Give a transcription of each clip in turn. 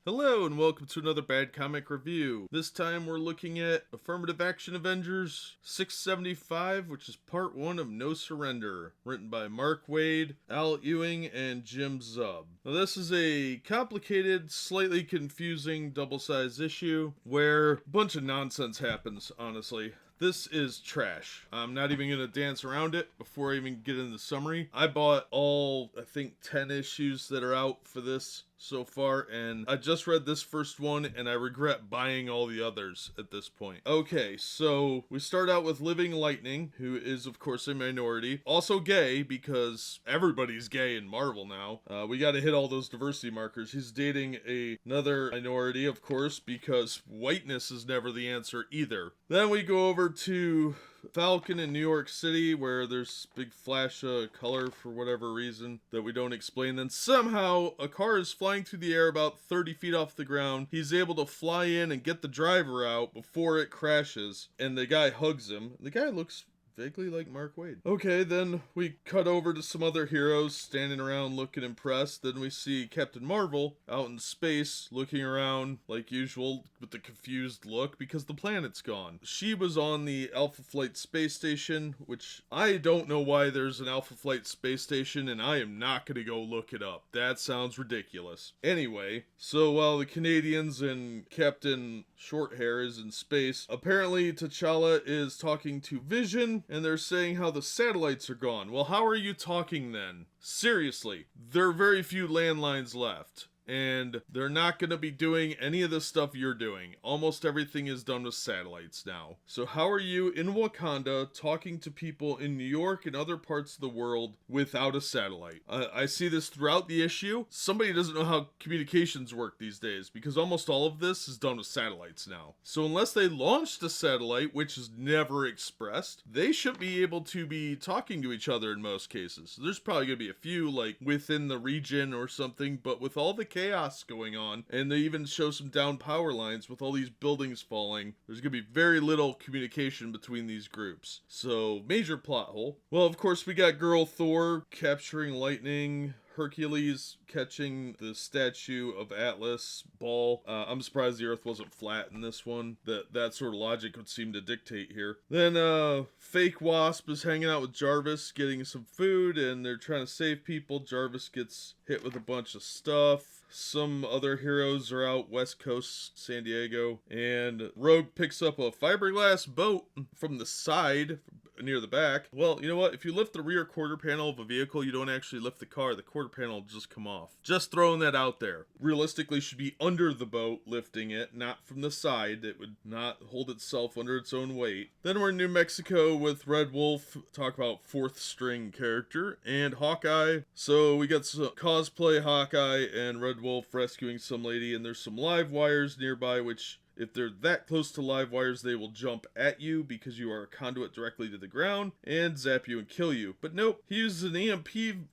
Hello and welcome to another Bad Comic Review. This time we're looking at Affirmative Action Avengers 675, which is part 1 of No Surrender, written by Mark Waid, Al Ewing, and Jim Zub. Now this is a complicated, slightly confusing double-sized issue where a bunch of nonsense happens, honestly. This is trash. I'm not even going to dance around it before I even get into the summary. I bought all, I think, 10 issues that are out for this so far, and I just read this first one, and I regret buying all the others at this point. Okay, so we start out with Living Lightning, who is, of course, a minority. Also gay, because everybody's gay in Marvel now. We gotta hit all those diversity markers. He's dating another minority, of course, because whiteness is never the answer either. Then we go over to Falcon in New York City, where there's big flash of color for whatever reason that we don't explain. Then somehow a car is flying through the air about 30 feet off the ground. He's able to fly in and get the driver out before it crashes, and the guy hugs him. The guy looks vaguely like Mark Waid. Okay, then we cut over to some other heroes standing around looking impressed. Then we see Captain Marvel out in space looking around like usual with the confused look because the planet's gone. She was on the Alpha Flight space station, which I don't know why there's an Alpha Flight space station, and I am not going to go look it up. That sounds ridiculous. Anyway, so while the Canadians and Captain Shorthair is in space, apparently T'Challa is talking to Vision, and they're saying how the satellites are gone. Well, how are you talking then? Seriously, there are very few landlines left. And they're not going to be doing any of the stuff you're doing. Almost everything is done with satellites now. So how are you in Wakanda talking to people in New York and other parts of the world without a satellite? I see this throughout the issue. Somebody doesn't know how communications work these days because almost all of this is done with satellites now. So unless they launched a satellite, which is never expressed, they should be able to be talking to each other in most cases. There's probably going to be a few like within the region or something, but with all the chaos going on, and they even show some down power lines with all these buildings falling, there's gonna be very little communication between these groups. So, major plot hole. Well, of course, we got Girl Thor capturing lightning, Hercules catching the statue of Atlas ball. I'm surprised the earth wasn't flat in this one. That sort of logic would seem to dictate here. Then fake Wasp is hanging out with Jarvis getting some food, and they're trying to save people. Jarvis gets hit with a bunch of stuff. Some other heroes are out West Coast, San Diego, and Rogue picks up a fiberglass boat from the side near the back. Well, you know what? If you lift the rear quarter panel of a vehicle, you don't actually lift the car. The quarter panel will just come off. Just throwing that out there. Realistically, should be under the boat lifting it, not from the side. It would not hold itself under its own weight. Then we're in New Mexico with Red Wolf. Talk about fourth string character. And Hawkeye. So we got some cosplay Hawkeye and Red Wolf rescuing some lady, and there's some live wires nearby, which if they're that close to live wires, they will jump at you because you are a conduit directly to the ground and zap you and kill you. But nope, he uses an EMP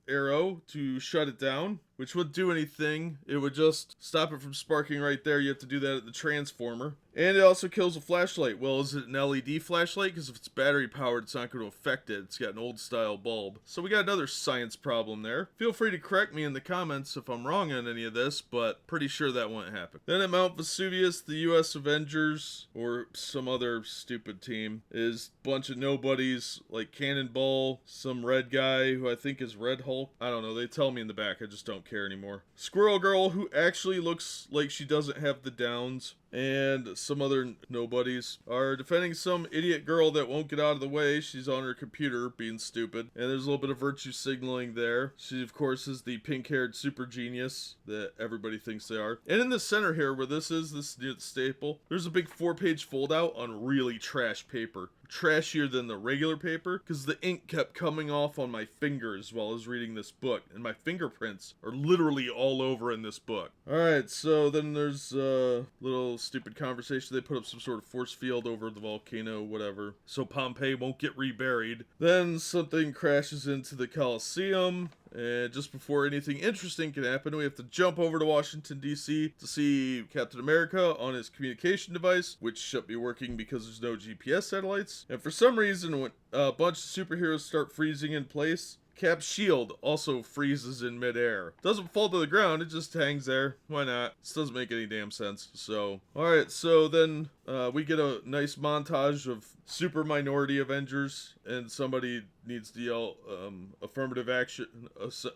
arrow to shut it down, which wouldn't do anything. It would just stop it from sparking right there. You have to do that at the transformer. And it also kills a flashlight. Well, is it an LED flashlight? Because if it's battery powered, it's not going to affect it. It's got an old style bulb. So we got another science problem there. Feel free to correct me in the comments if I'm wrong on any of this, but pretty sure that won't happen. Then at Mount Vesuvius, the US Avengers, or some other stupid team, is a bunch of nobodies like Cannonball, some red guy who I think is Red Hulk. I don't know. They tell me in the back. I just don't care anymore. Squirrel Girl, who actually looks like she doesn't have the downs, and some other nobodies are defending some idiot girl that won't get out of the way. She's on her computer being stupid, and there's a little bit of virtue signaling there. She, of course, is the pink-haired super genius that everybody thinks they are. And in the center here, where this staple, there's a big 4-page foldout on really trash paper. Trashier than the regular paper, because the ink kept coming off on my fingers while I was reading this book, and my fingerprints are literally all over in this book. Alright, so then there's a little stupid conversation. They put up some sort of force field over the volcano, whatever, so Pompeii won't get reburied. Then something crashes into the Colosseum, and just before anything interesting can happen, we have to jump over to Washington, D.C. to see Captain America on his communication device, which should be working because there's no GPS satellites. And for some reason, when a bunch of superheroes start freezing in place, Cap's shield also freezes in midair. Doesn't fall to the ground, it just hangs there. Why not? This doesn't make any damn sense. So, alright, so then we get a nice montage of super minority Avengers, and somebody needs to yell affirmative action,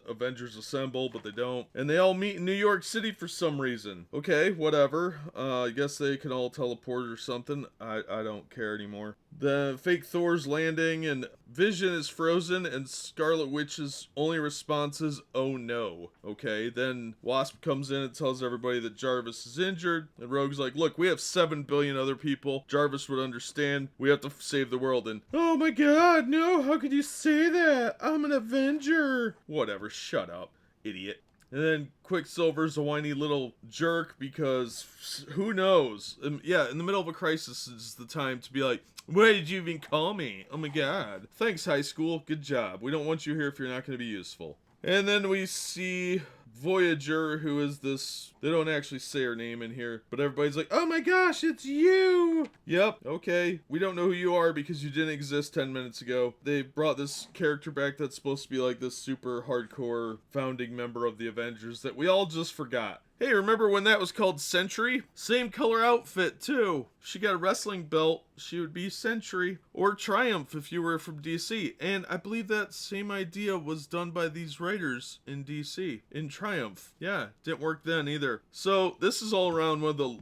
Avengers assemble, but they don't. And they all meet in New York City for some reason. Okay, whatever. I guess they can all teleport or something. I don't care anymore. The fake Thor's landing, and Vision is frozen, and Scarlet Witch's only response is, oh no. Okay, then Wasp comes in and tells everybody that Jarvis is injured, and Rogue's like, look, we have 7 billion other people. Jarvis would understand. We have to save the world. And, oh my god, no, how could you say that? I'm an Avenger. Whatever, shut up, idiot. And then Quicksilver's a whiny little jerk because who knows? Yeah, in the middle of a crisis is the time to be like, why did you even call me? Oh my god. Thanks, high school. Good job. We don't want you here if you're not going to be useful. And then we see Voyager, who is this, they don't actually say her name in here, but everybody's like, oh my gosh, it's you! Yep, okay, we don't know who you are because you didn't exist 10 minutes ago. They brought this character back that's supposed to be like this super hardcore founding member of the Avengers that we all just forgot. Hey, remember when that was called Sentry? Same color outfit, too. She got a wrestling belt, she would be Sentry. Or Triumph if you were from DC. And I believe that same idea was done by these writers in DC. In Triumph. Yeah, didn't work then either. So, this is all around one of the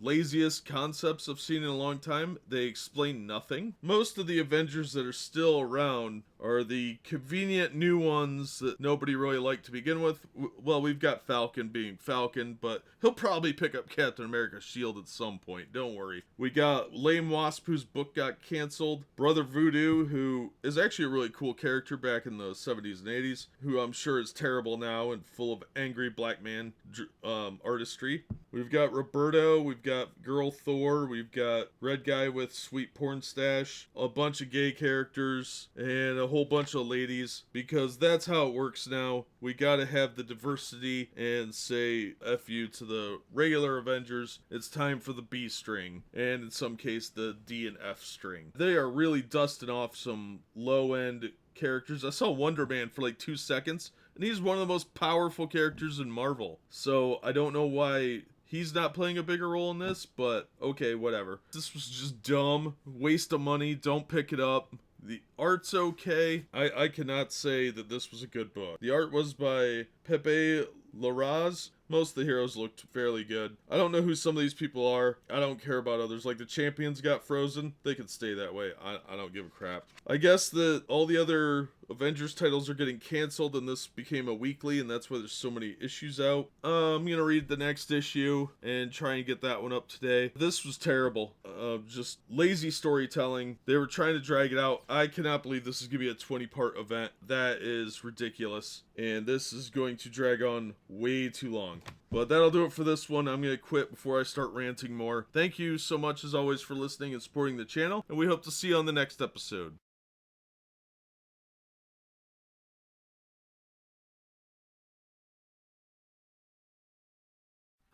laziest concepts I've seen in a long time. They explain nothing. Most of the Avengers that are still around are the convenient new ones that nobody really liked to begin with. Well, we've got Falcon being Falcon, but he'll probably pick up Captain America's shield at some point, don't worry. We got Lame Wasp, whose book got canceled. Brother Voodoo, who is actually a really cool character back in the 70s and 80s, who I'm sure is terrible now and full of angry black man artistry. We've got Roberto, we've got Girl Thor, we've got Red Guy with sweet porn stash, a bunch of gay characters, and a whole bunch of ladies, because that's how it works now. We gotta have the diversity and say F you to the regular Avengers. It's time for the B string, and in some case the D and F string. They are really dusting off some low-end characters. I saw Wonder Man for like 2 seconds, and he's one of the most powerful characters in Marvel. So I don't know why he's not playing a bigger role in this, but okay, whatever. This was just dumb. Waste of money. Don't pick it up. The art's okay. I cannot say that this was a good book. The art was by Pepe Larraz. Most of the heroes looked fairly good. I don't know who some of these people are. I don't care about others. Like the champions got frozen. They could stay that way. I don't give a crap. I guess that all the other Avengers titles are getting canceled and this became a weekly, and that's why there's so many issues out. I'm gonna read the next issue and try and get that one up today. This was terrible. Just lazy storytelling. They were trying to drag it out. I cannot believe this is gonna be a 20-part event. That is ridiculous. And this is going to drag on way too long. But that'll do it for this one. I'm going to quit before I start ranting more. Thank you so much as always for listening and supporting the channel, and we hope to see you on the next episode.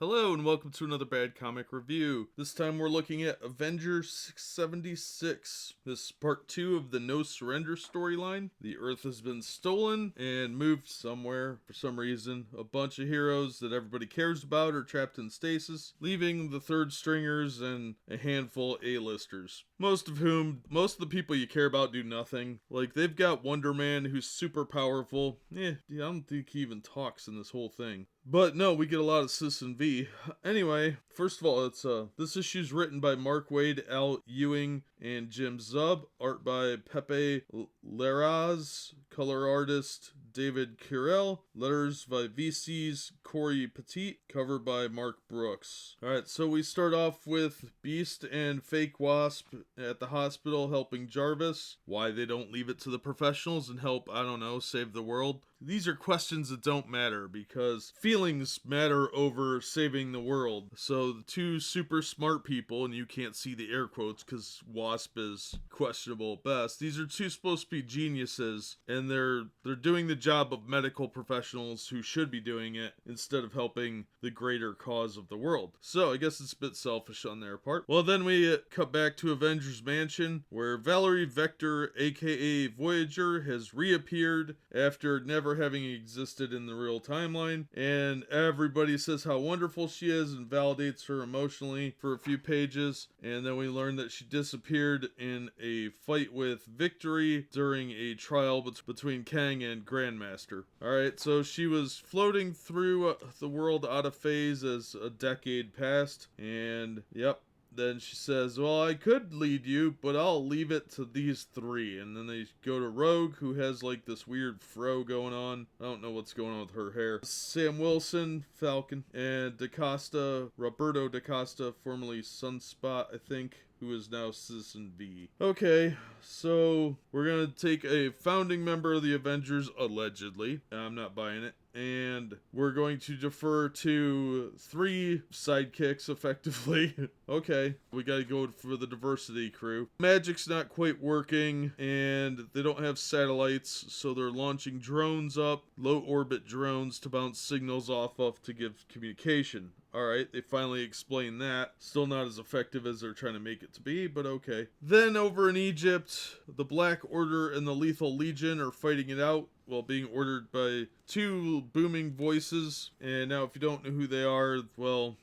Hello and welcome to another Bad Comic Review. This time we're looking at Avengers 676. This is part 2 of the No Surrender storyline. The Earth has been stolen and moved somewhere for some reason. A bunch of heroes that everybody cares about are trapped in stasis, leaving the third stringers and a handful A-listers. Most of the people you care about do nothing. Like, they've got Wonder Man, who's super powerful. I don't think he even talks in this whole thing. But no, we get a lot of Citizen V. Anyway, first of all, this issue's written by Mark Waid, Al Ewing, and Jim Zub. Art by Pepe Larraz. Color artist David Carell. Letters by VC's Corey Petit. Cover by Mark Brooks. Alright, so we start off with Beast and Fake Wasp at the hospital helping Jarvis. Why they don't leave it to the professionals and help, I don't know, save the world. these are questions that don't matter because feelings matter over saving the world. So the two super smart people, and you can't see the air quotes because Wasp is questionable at best. These are two supposed to be geniuses, and they're doing the job of medical professionals who should be doing it instead of helping the greater cause of the world. So I guess it's a bit selfish on their part. Well, then we cut back to Avengers Mansion, where Valerie Vector, aka Voyager, has reappeared after never having existed in the real timeline, and everybody says how wonderful she is and validates her emotionally for a few pages, and then we learn that she disappeared in a fight with Victory during a trial between Kang and Grandmaster. Alright, so she was floating through the world out of phase as a decade passed, and yep, then she says, well, I could lead you, but I'll leave it to these three. And then they go to Rogue, who has like this weird fro going on. I don't know what's going on with her hair. Sam Wilson, Falcon, and DaCosta, Roberto DaCosta, formerly Sunspot, I think, who is now Citizen V. Okay, so we're gonna take a founding member of the Avengers, allegedly. I'm not buying it. And we're going to defer to three sidekicks, effectively. Okay, we gotta go for the diversity crew. Magic's not quite working, and they don't have satellites, so they're launching drones up, low-orbit drones to bounce signals off of to give communication. Alright, they finally explain that. Still not as effective as they're trying to make it to be, but okay. Then over in Egypt, the Black Order and the Lethal Legion are fighting it out while being ordered by two booming voices. And now if you don't know who they are, well,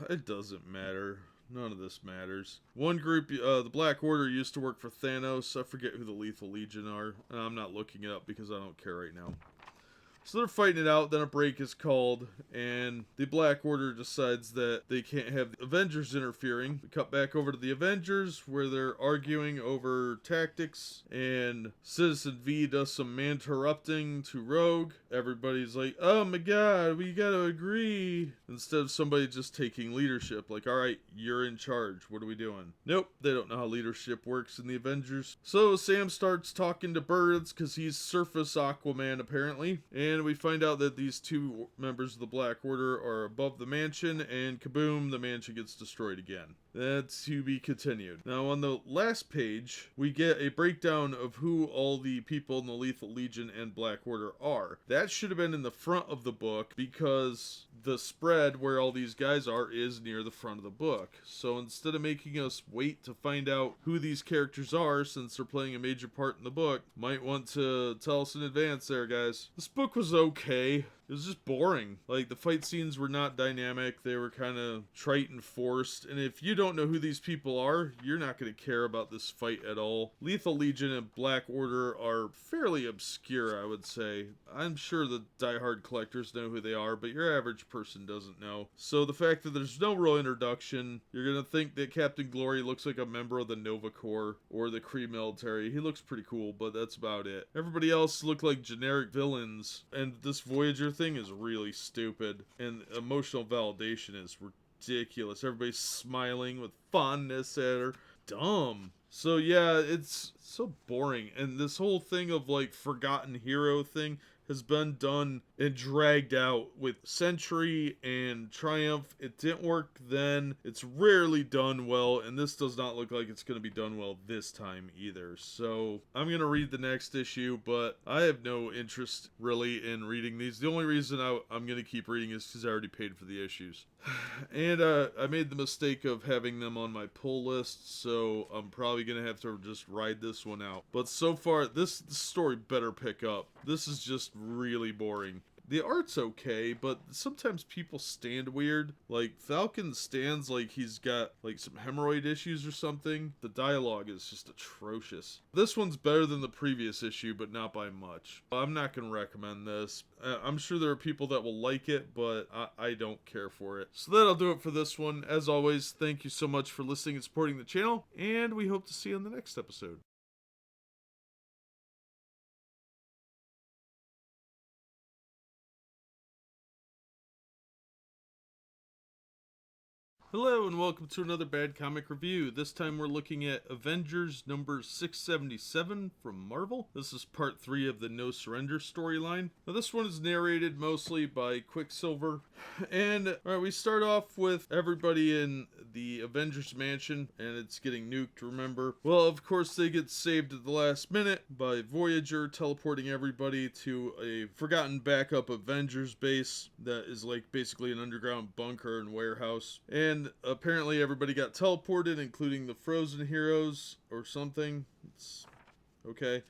it doesn't matter. None of this matters. One group, the Black Order, used to work for Thanos. I forget who the Lethal Legion are. I'm not looking it up because I don't care right now. So they're fighting it out, then a break is called, and the Black Order decides that they can't have the Avengers interfering. We cut back over to the Avengers, where they're arguing over tactics, and Citizen V does some man-interrupting to Rogue. Everybody's like, oh my god, we gotta agree. Instead of somebody just taking leadership, like, alright, you're in charge, what are we doing? Nope, they don't know how leadership works in the Avengers. So Sam starts talking to birds, because he's Surface Aquaman, apparently, and we find out that these two members of the Black Order are above the mansion, and kaboom, the mansion gets destroyed again. That's to be continued. Now, on the last page, we get a breakdown of who all the people in the Lethal Legion and Black Order are. That should have been in the front of the book, because the spread where all these guys are is near the front of the book. So instead of making us wait to find out who these characters are, since they're playing a major part in the book, might want to tell us in advance there, guys. This book was okay. It was just boring. Like, the fight scenes were not dynamic. They were kind of trite and forced. And if you don't know who these people are, you're not going to care about this fight at all. Lethal Legion and Black Order are fairly obscure, I would say. I'm sure the diehard collectors know who they are, but your average person doesn't know. So the fact that there's no real introduction, you're going to think that Captain Glory looks like a member of the Nova Corps or the Kree military. He looks pretty cool, but that's about it. Everybody else look like generic villains. And this Voyager thing is really stupid, and emotional validation is ridiculous. Everybody's smiling with fondness at her. Dumb. So yeah, it's so boring, and this whole thing of like forgotten hero thing has been done and dragged out with Sentry and Triumph. It didn't work then. It's rarely done well, and this does not look like it's going to be done well this time either. So I'm going to read the next issue, but I have no interest really in reading these. The only reason I'm going to keep reading is because I already paid for the issues. And I made the mistake of having them on my pull list, so I'm probably going to have to just ride this one out. But so far, this story better pick up. This is just really boring. The art's okay, but sometimes people stand weird. Like, Falcon stands like he's got, like, some hemorrhoid issues or something. The dialogue is just atrocious. This one's better than the previous issue, but not by much. I'm not going to recommend this. I'm sure there are people that will like it, but I don't care for it. So that'll do it for this one. As always, thank you so much for listening and supporting the channel, and we hope to see you on the next episode. Hello and welcome to another Bad Comic Review. This time we're looking at Avengers number 677 from Marvel. This is part 3 of the No Surrender storyline. Now this one is narrated mostly by Quicksilver. And alright, we start off with everybody in the Avengers mansion and it's getting nuked, remember? Well, of course they get saved at the last minute by Voyager teleporting everybody to a forgotten backup Avengers base that is like basically an underground bunker and warehouse. And apparently everybody got teleported, including the frozen heroes or something. It's okay.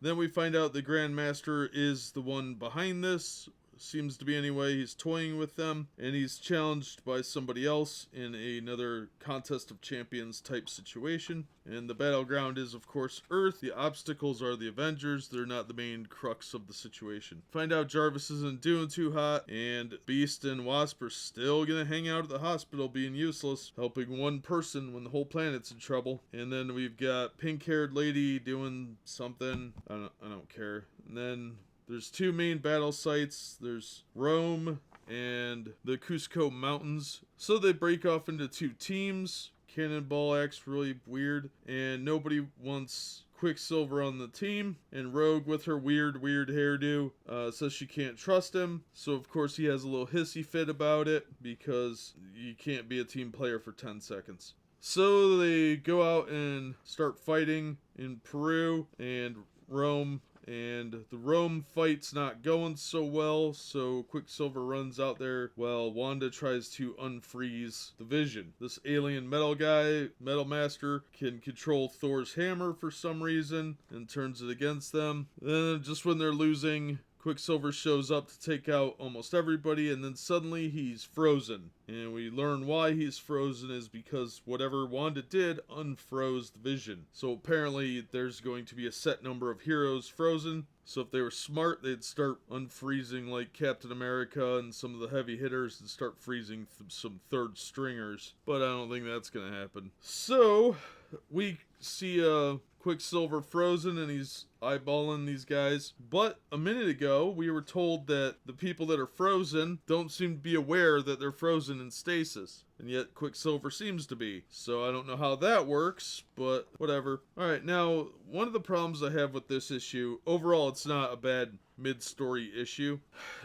Then we find out the Grandmaster is the one behind this. Seems to be anyway. He's toying with them, and he's challenged by somebody else in another contest of champions type situation. And the battleground is, of course, Earth. The obstacles are the Avengers. They're not the main crux of the situation. Find out Jarvis isn't doing too hot, and Beast and Wasp are still gonna hang out at the hospital being useless, helping one person when the whole planet's in trouble. And then we've got pink-haired lady doing something. I don't care. And then there's two main battle sites. There's Rome and the Cusco Mountains. So they break off into two teams. Cannonball acts really weird, and nobody wants Quicksilver on the team. And Rogue, with her weird hairdo, says she can't trust him. So of course he has a little hissy fit about it, because you can't be a team player for 10 seconds. So they go out and start fighting in Peru and Rome. And the Rome fight's not going so well, so Quicksilver runs out there while Wanda tries to unfreeze the Vision. This alien metal guy, Metal Master, can control Thor's hammer for some reason and turns it against them. Then just when they're losing, Quicksilver shows up to take out almost everybody, and then suddenly he's frozen. And we learn why he's frozen is because whatever Wanda did unfroze the Vision. So apparently there's going to be a set number of heroes frozen. So if they were smart, they'd start unfreezing like Captain America and some of the heavy hitters and start freezing some third stringers. But I don't think that's going to happen. So we see Quicksilver frozen and he's eyeballing these guys. But a minute ago, we were told that the people that are frozen don't seem to be aware that they're frozen in stasis. And yet Quicksilver seems to be. So I don't know how that works, but whatever. Alright, now, one of the problems I have with this issue, overall it's not a bad mid-story issue.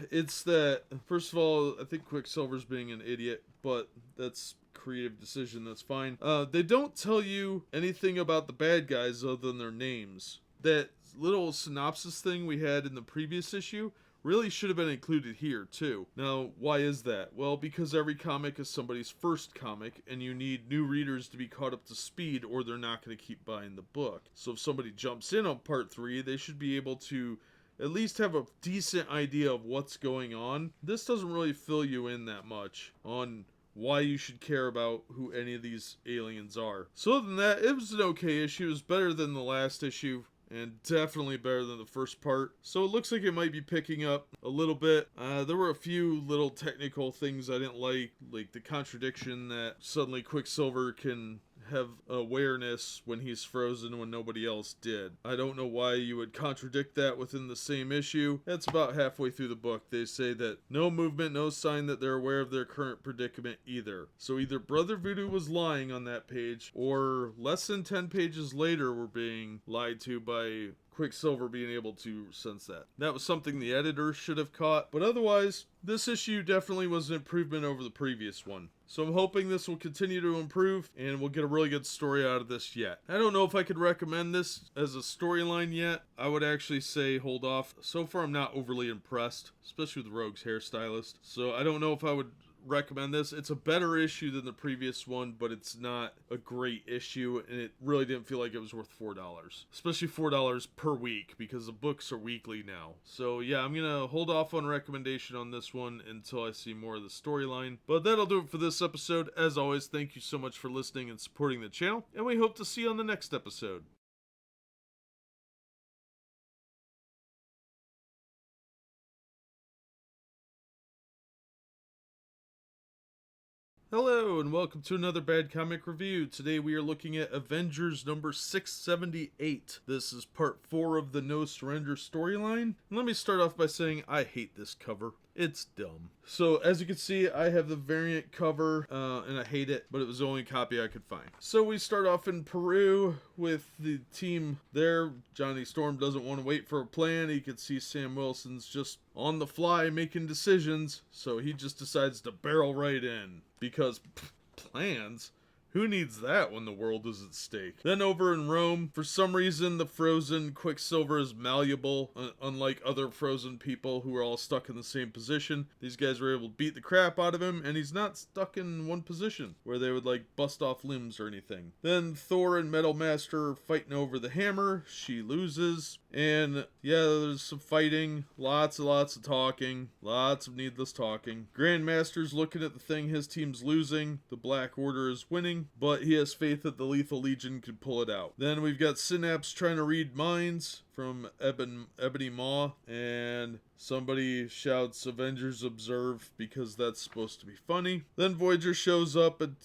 It's that, first of all, I think Quicksilver's being an idiot, but that's creative decision, that's fine. They don't tell you anything about the bad guys other than their names. That little synopsis thing we had in the previous issue really should have been included here too. Now, why is that? Well, because every comic is somebody's first comic, and you need new readers to be caught up to speed, or they're not going to keep buying the book. So if somebody jumps in on part 3, they should be able to at least have a decent idea of what's going on. This doesn't really fill you in that much on why you should care about who any of these aliens are. So other than that, it was an okay issue. It was better than the last issue, and definitely better than the first part. So it looks like it might be picking up a little bit. There were a few little technical things I didn't like the contradiction that suddenly Quicksilver can have awareness when he's frozen when nobody else did. I don't know why you would contradict that within the same issue. That's about halfway through the book. They say that no movement, no sign that they're aware of their current predicament either. So either Brother Voodoo was lying on that page, or less than 10 pages later we're being lied to by Quicksilver being able to sense that. That was something the editor should have caught, but otherwise, this issue definitely was an improvement over the previous one. So I'm hoping this will continue to improve, and we'll get a really good story out of this yet. I don't know if I could recommend this as a storyline yet. I would actually say hold off. So far I'm not overly impressed, especially with Rogue's hairstylist. So I don't know if I would recommend this. It's a better issue than the previous one, but it's not a great issue, and it really didn't feel like it was worth $4. Especially $4 per week, because the books are weekly now. So yeah, I'm gonna hold off on recommendation on this one until I see more of the storyline. But that'll do it for this episode. As always, thank you so much for listening and supporting the channel, and we hope to see you on the next episode. Hello, and welcome to another Bad Comic Review. Today we are looking at Avengers number 678. This is part 4 of the No Surrender storyline. Let me start off by saying I hate this cover. It's dumb. So, as you can see, I have the variant cover, and I hate it, but it was the only copy I could find. So, we start off in Peru with the team there. Johnny Storm doesn't want to wait for a plan. He can see Sam Wilson's just on the fly making decisions, so he just decides to barrel right in. Because, plans? Who needs that when the world is at stake? Then over in Rome, for some reason, the frozen Quicksilver is malleable, unlike other frozen people who are all stuck in the same position. These guys were able to beat the crap out of him, and he's not stuck in one position where they would like bust off limbs or anything. Then Thor and Metal Master are fighting over the hammer. She loses. And yeah, there's some fighting, lots of talking, lots of needless talking. Grandmaster's looking at the thing his team's losing. The Black Order is winning, but he has faith that the Lethal Legion can pull it out. Then we've got Synapse trying to read minds from Ebony Maw, and somebody shouts Avengers observe because that's supposed to be funny. Then Voyager shows up and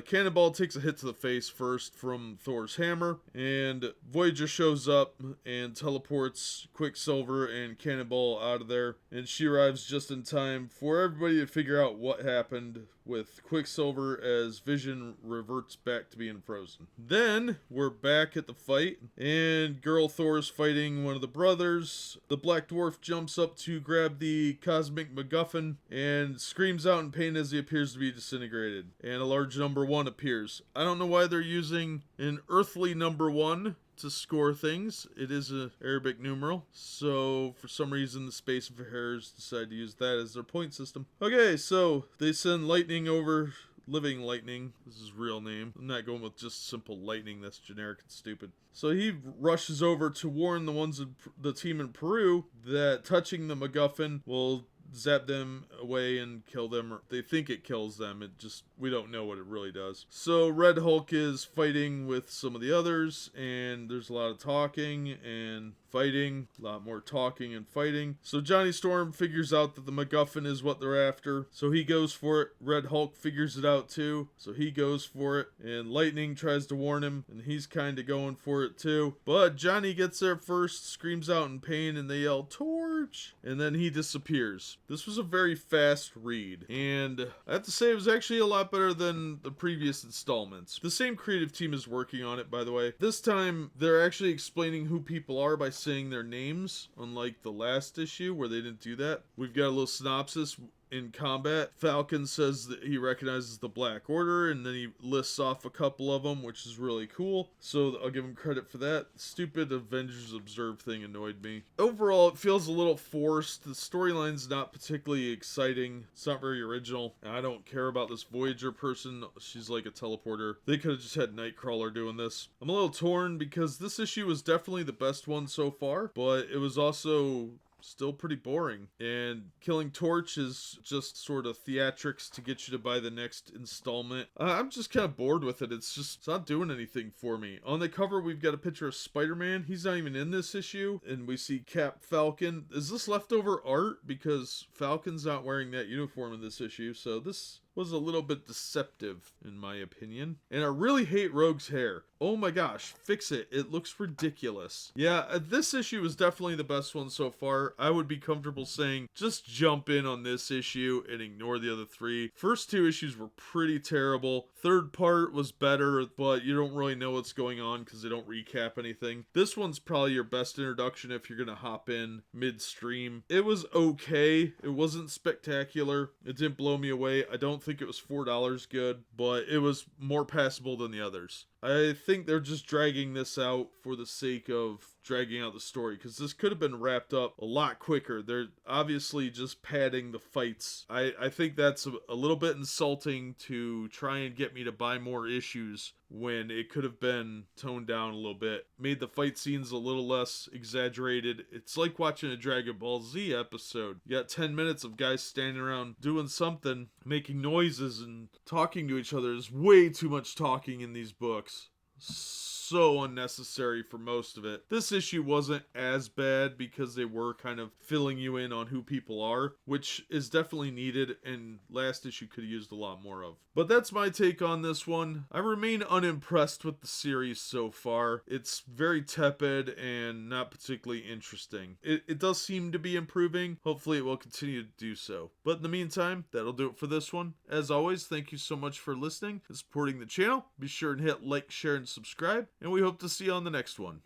Cannonball takes a hit to the face first from Thor's hammer, and Voyager shows up and teleports Quicksilver and Cannonball out of there, and she arrives just in time for everybody to figure out what happened with Quicksilver as Vision reverts back to being frozen. Then we're back at the fight, and Girl Thor's fighting one of the brothers. The Black Dwarf jumps up to grab the Cosmic MacGuffin and screams out in pain as he appears to be disintegrated, and a large number 1 appears. I don't know why they're using an earthly number 1 to score things. It is an Arabic numeral, so for some reason the Space Affairs decided to use that as their point system. Okay, so they send Lightning over. Living Lightning is his real name. I'm not going with just simple Lightning, that's generic and stupid. So he rushes over to warn the ones in the team in Peru that touching the MacGuffin will zap them away and kill them, or they think it kills them. It just, we don't know what it really does. So Red Hulk is fighting with some of the others, and there's a lot of talking and fighting, a lot more talking and fighting. So Johnny Storm figures out that the MacGuffin is what they're after, so he goes for it. Red Hulk figures it out too, so he goes for it, and Lightning tries to warn him, and he's kind of going for it too. But Johnny gets there first, screams out in pain, and they yell, "Torch!" And then he disappears. This was a very fast read, and I have to say it was actually a lot better than the previous installments. The same creative team is working on it, by the way. This time, they're actually explaining who people are by saying their names, unlike the last issue where they didn't do that. We've got a little synopsis. In combat, Falcon says that he recognizes the Black Order, and then he lists off a couple of them, which is really cool, so I'll give him credit for that. Stupid Avengers Observe thing annoyed me. Overall, it feels a little forced. The storyline's not particularly exciting. It's not very original. I don't care about this Voyager person. She's like a teleporter. They could have just had Nightcrawler doing this. I'm a little torn because this issue was definitely the best one so far, but it was also still pretty boring, and killing Torch is just sort of theatrics to get you to buy the next installment. I'm just kind of bored with it. It's not doing anything for me. On the cover, we've got a picture of Spider-Man. He's not even in this issue, and we see Cap, Falcon. Is this leftover art? Because Falcon's not wearing that uniform in this issue, so this was a little bit deceptive, in my opinion. And I really hate Rogue's hair. Oh my gosh, fix it. It looks ridiculous. Yeah, this issue is definitely the best one so far. I would be comfortable saying just jump in on this issue and ignore the other 3. First 2 issues were pretty terrible. Third part was better, but you don't really know what's going on because they don't recap anything. This one's probably your best introduction if you're gonna hop in midstream. It was okay. It wasn't spectacular. It didn't blow me away. I don't think it was $4 good, but it was more passable than the others. I think they're just dragging this out for the sake of dragging out the story, because this could have been wrapped up a lot quicker. They're obviously just padding the fights. I think that's a little bit insulting to try and get me to buy more issues when it could have been toned down a little bit. Made the fight scenes a little less exaggerated. It's like watching a Dragon Ball Z episode. You got 10 minutes of guys standing around doing something, making noises and talking to each other. There's way too much talking in these books. so unnecessary for most of it. This issue wasn't as bad because they were kind of filling you in on who people are, which is definitely needed, and last issue could have used a lot more of. But that's my take on this one. I remain unimpressed with the series so far. It's very tepid and not particularly interesting. It does seem to be improving. Hopefully it will continue to do so. But in the meantime, that'll do it for this one. As always, thank you so much for listening and supporting the channel. Be sure and hit like, share, and subscribe, and we hope to see you on the next one.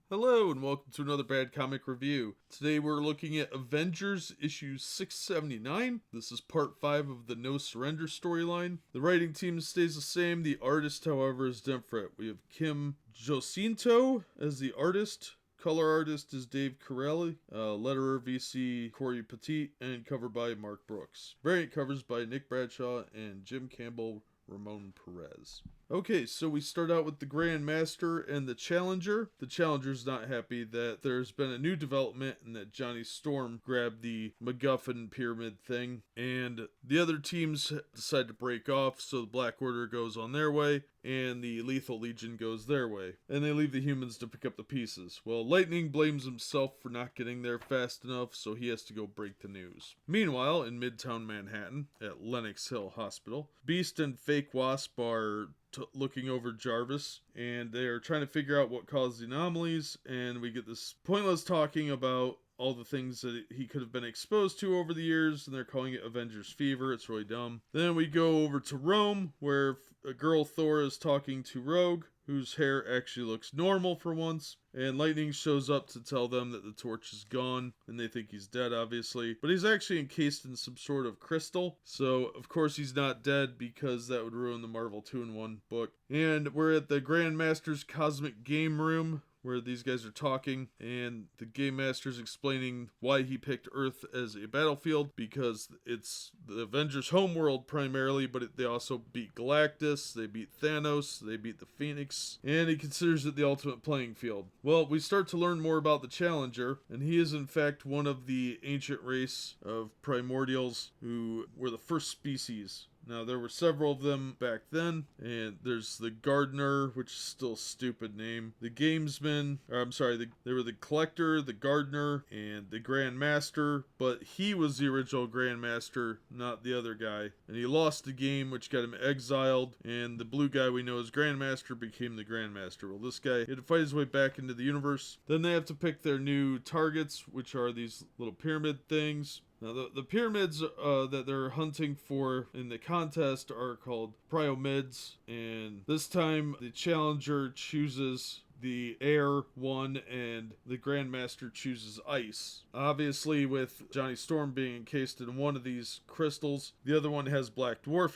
Hello, and welcome to another Bad Comic Review. Today we're looking at Avengers issue 679. This is part 5 of the No Surrender storyline. The writing team stays the same, the artist, however, is different. We have Kim Jacinto as the artist. Color artist is Dave Corelli, letterer VC Corey Petit, and cover by Mark Brooks. Variant covers by Nick Bradshaw and Jim Campbell, Ramon Perez. Okay, so we start out with the Grand Master and the Challenger. The Challenger's not happy that there's been a new development and that Johnny Storm grabbed the MacGuffin pyramid thing. And the other teams decide to break off, so the Black Order goes on their way and the Lethal Legion goes their way. And they leave the humans to pick up the pieces. Well, Lightning blames himself for not getting there fast enough, so he has to go break the news. Meanwhile, in Midtown Manhattan, at Lenox Hill Hospital, Beast and Fake Wasp are looking over Jarvis, and they are trying to figure out what caused the anomalies, and we get this pointless talking about all the things that he could have been exposed to over the years, and they're calling it Avengers Fever. It's really dumb. Then we go over to Rome, where a girl Thor is talking to Rogue, whose hair actually looks normal for once, and Lightning shows up to tell them that the torch is gone, and they think he's dead, obviously, but he's actually encased in some sort of crystal, so of course he's not dead because that would ruin the Marvel 2-in-1 book. And we're at the Grandmaster's Cosmic Game Room, where these guys are talking, and the Game Master's explaining why he picked Earth as a battlefield, because it's the Avengers' homeworld primarily, but they also beat Galactus, they beat Thanos, they beat the Phoenix, and he considers it the ultimate playing field. Well, we start to learn more about the Challenger, and he is in fact one of the ancient race of primordials who were the first species. Now, there were several of them back then, and there's the Gardener, which is still a stupid name, the Gamesman, they were the Collector, the Gardener, and the Grand Master, but he was the original Grand Master, not the other guy, and he lost the game, which got him exiled, and the blue guy we know as Grand Master became the Grand Master. Well, this guy had to fight his way back into the universe. Then they have to pick their new targets, which are these little pyramid things. Now, the pyramids that they're hunting for in the contest are called Priomids, and this time the Challenger chooses the air one, and the Grandmaster chooses ice. Obviously, with Johnny Storm being encased in one of these crystals, the other one has Black Dwarf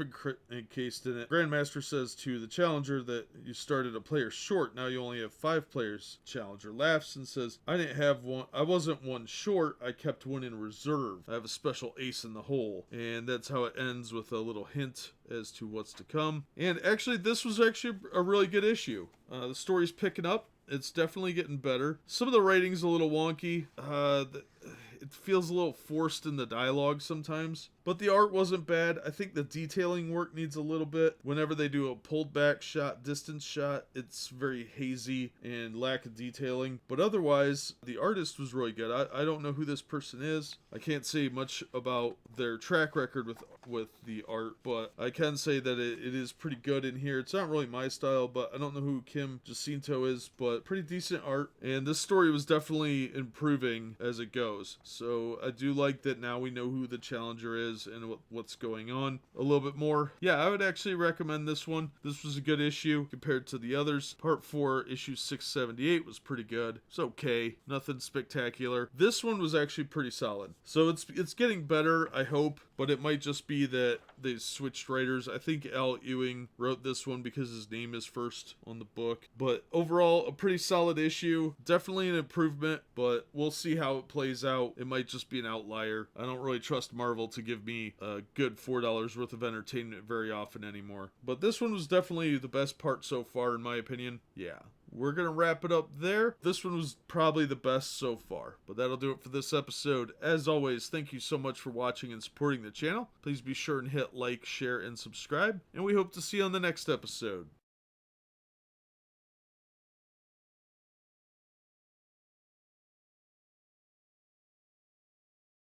encased in it. Grandmaster says to the Challenger that you started a player short, now you only have 5 players. Challenger laughs and says, I wasn't one short, I kept one in reserve. I have a special ace in the hole. And that's how it ends, with a little hint as to what's to come. And actually, this was actually a really good issue. The story's picking up. It's definitely getting better. Some of the writing's a little wonky. It feels a little forced in the dialogue sometimes. But the art wasn't bad. I think the detailing work needs a little bit. Whenever they do a pulled back shot, distance shot, it's very hazy and lack of detailing. But otherwise, the artist was really good. I don't know who this person is. I can't say much about their track record with the art, but I can say that it is pretty good in here. It's not really my style, but I don't know who Kim Jacinto is, but pretty decent art. And this story was definitely improving as it goes. So I do like that now we know who the Challenger is and what's going on a little bit more. Yeah, I would actually recommend this one. This was a good issue compared to the others. Part 4, issue 678 was pretty good. It's okay. Nothing spectacular. This one was actually pretty solid. So it's getting better, I hope, but it might just be that they switched writers. I think Al Ewing wrote this one because his name is first on the book. But overall, a pretty solid issue. Definitely an improvement, but we'll see how it plays out. It might just be an outlier. I don't really trust Marvel to give me a good $4 worth of entertainment very often anymore. But this one was definitely the best part so far, in my opinion. Yeah. we're going to wrap it up there. This one was probably the best so far, but that'll do it for this episode. As always, thank you so much for watching and supporting the channel. Please be sure and hit like, share, and subscribe, and we hope to see you on the next episode.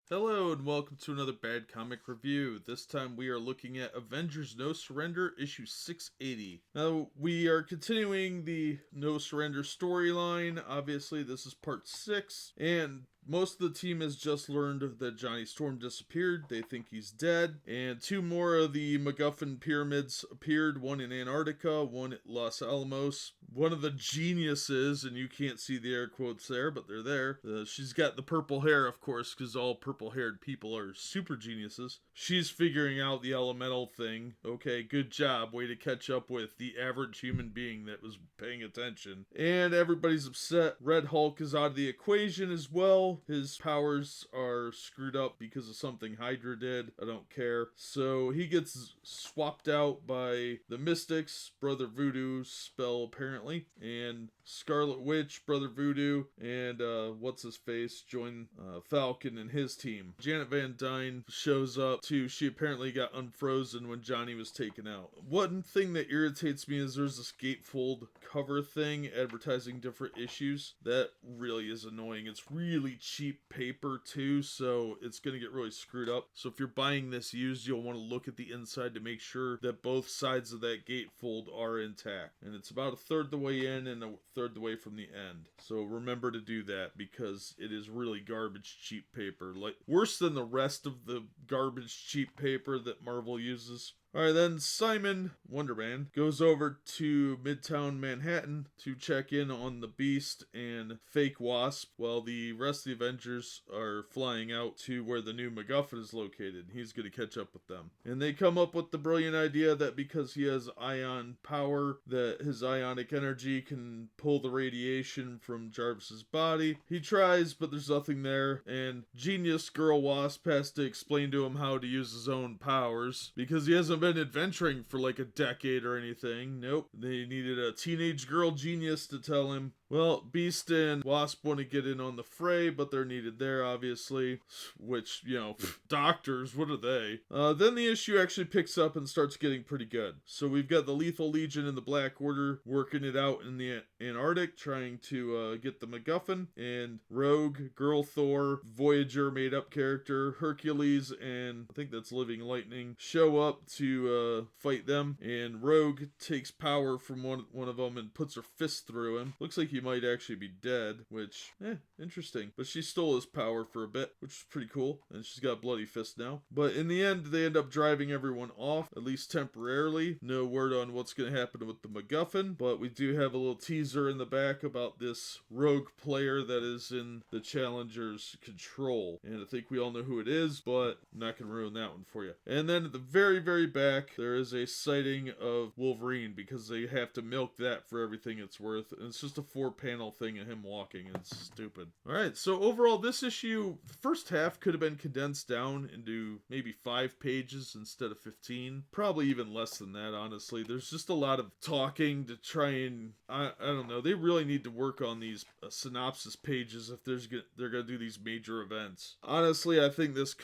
Hello and welcome to another Bad Comic Review. This time we are looking at Avengers No Surrender issue 680. Now we are continuing the No Surrender storyline. Obviously this is part 6 and most of the team has just learned that Johnny Storm disappeared. They think he's dead. And 2 more of the MacGuffin pyramids appeared. One in Antarctica, one at Los Alamos. One of the geniuses, and you can't see the air quotes there, but they're there. She's got the purple hair, of course, because all purple-haired people are super geniuses. She's figuring out the elemental thing. Okay, good job. Way to catch up with the average human being that was paying attention. And everybody's upset. Red Hulk is out of the equation as well. His powers are screwed up because of something Hydra did. I don't care. So he gets swapped out by the Mystics, Brother Voodoo spell apparently, and Scarlet Witch, Brother Voodoo, and what's-his-face join Falcon and his team. Janet Van Dyne shows up too. She apparently got unfrozen when Johnny was taken out. One thing that irritates me is there's this gatefold cover thing advertising different issues. That really is annoying. It's really cheap paper too, so it's going to get really screwed up. So if you're buying this used, you'll want to look at the inside to make sure that both sides of that gatefold are intact. And it's about a third the way in and a third the way from the end. So remember to do that because it is really garbage cheap paper. Like worse than the rest of the garbage cheap paper that Marvel uses. Alright, then Simon, Wonder Man, goes over to Midtown Manhattan to check in on the Beast and Fake Wasp while the rest of the Avengers are flying out to where the new MacGuffin is located. He's going to catch up with them. And they come up with the brilliant idea that because he has ion power, that his ionic energy can pull the radiation from Jarvis's body. He tries, but there's nothing there, and Genius Girl Wasp has to explain to him how to use his own powers because he hasn't been adventuring for like a decade or anything. Nope. They needed a teenage girl genius to tell him. Well, Beast and Wasp want to get in on the fray, but they're needed there, obviously. Which, you know, doctors, what are they? Then the issue actually picks up and starts getting pretty good. So we've got the Lethal Legion and the Black Order working it out in the Antarctic, trying to get the MacGuffin. And Rogue, Girl Thor, Voyager made-up character, Hercules, and I think that's Living Lightning, show up to fight them. And Rogue takes power from one of them and puts her fist through him. Looks like he might actually be dead, which, interesting. But she stole his power for a bit, which is pretty cool. And she's got a bloody fist now. But in the end, they end up driving everyone off, at least temporarily. No word on what's going to happen with the MacGuffin, but we do have a little teaser in the back about this rogue player that is in the Challenger's control. And I think we all know who it is, but I'm not going to ruin that one for you. And then at the very, very back, there is a sighting of Wolverine because they have to milk that for everything it's worth. And it's just a 4-panel thing of him walking. It's stupid. Alright, so overall, this issue, the first half could have been condensed down into maybe 5 pages instead of 15. Probably even less than that, honestly. There's just a lot of talking to try and, I don't know, they really need to work on these synopsis pages if they're going to do these major events. Honestly, I think this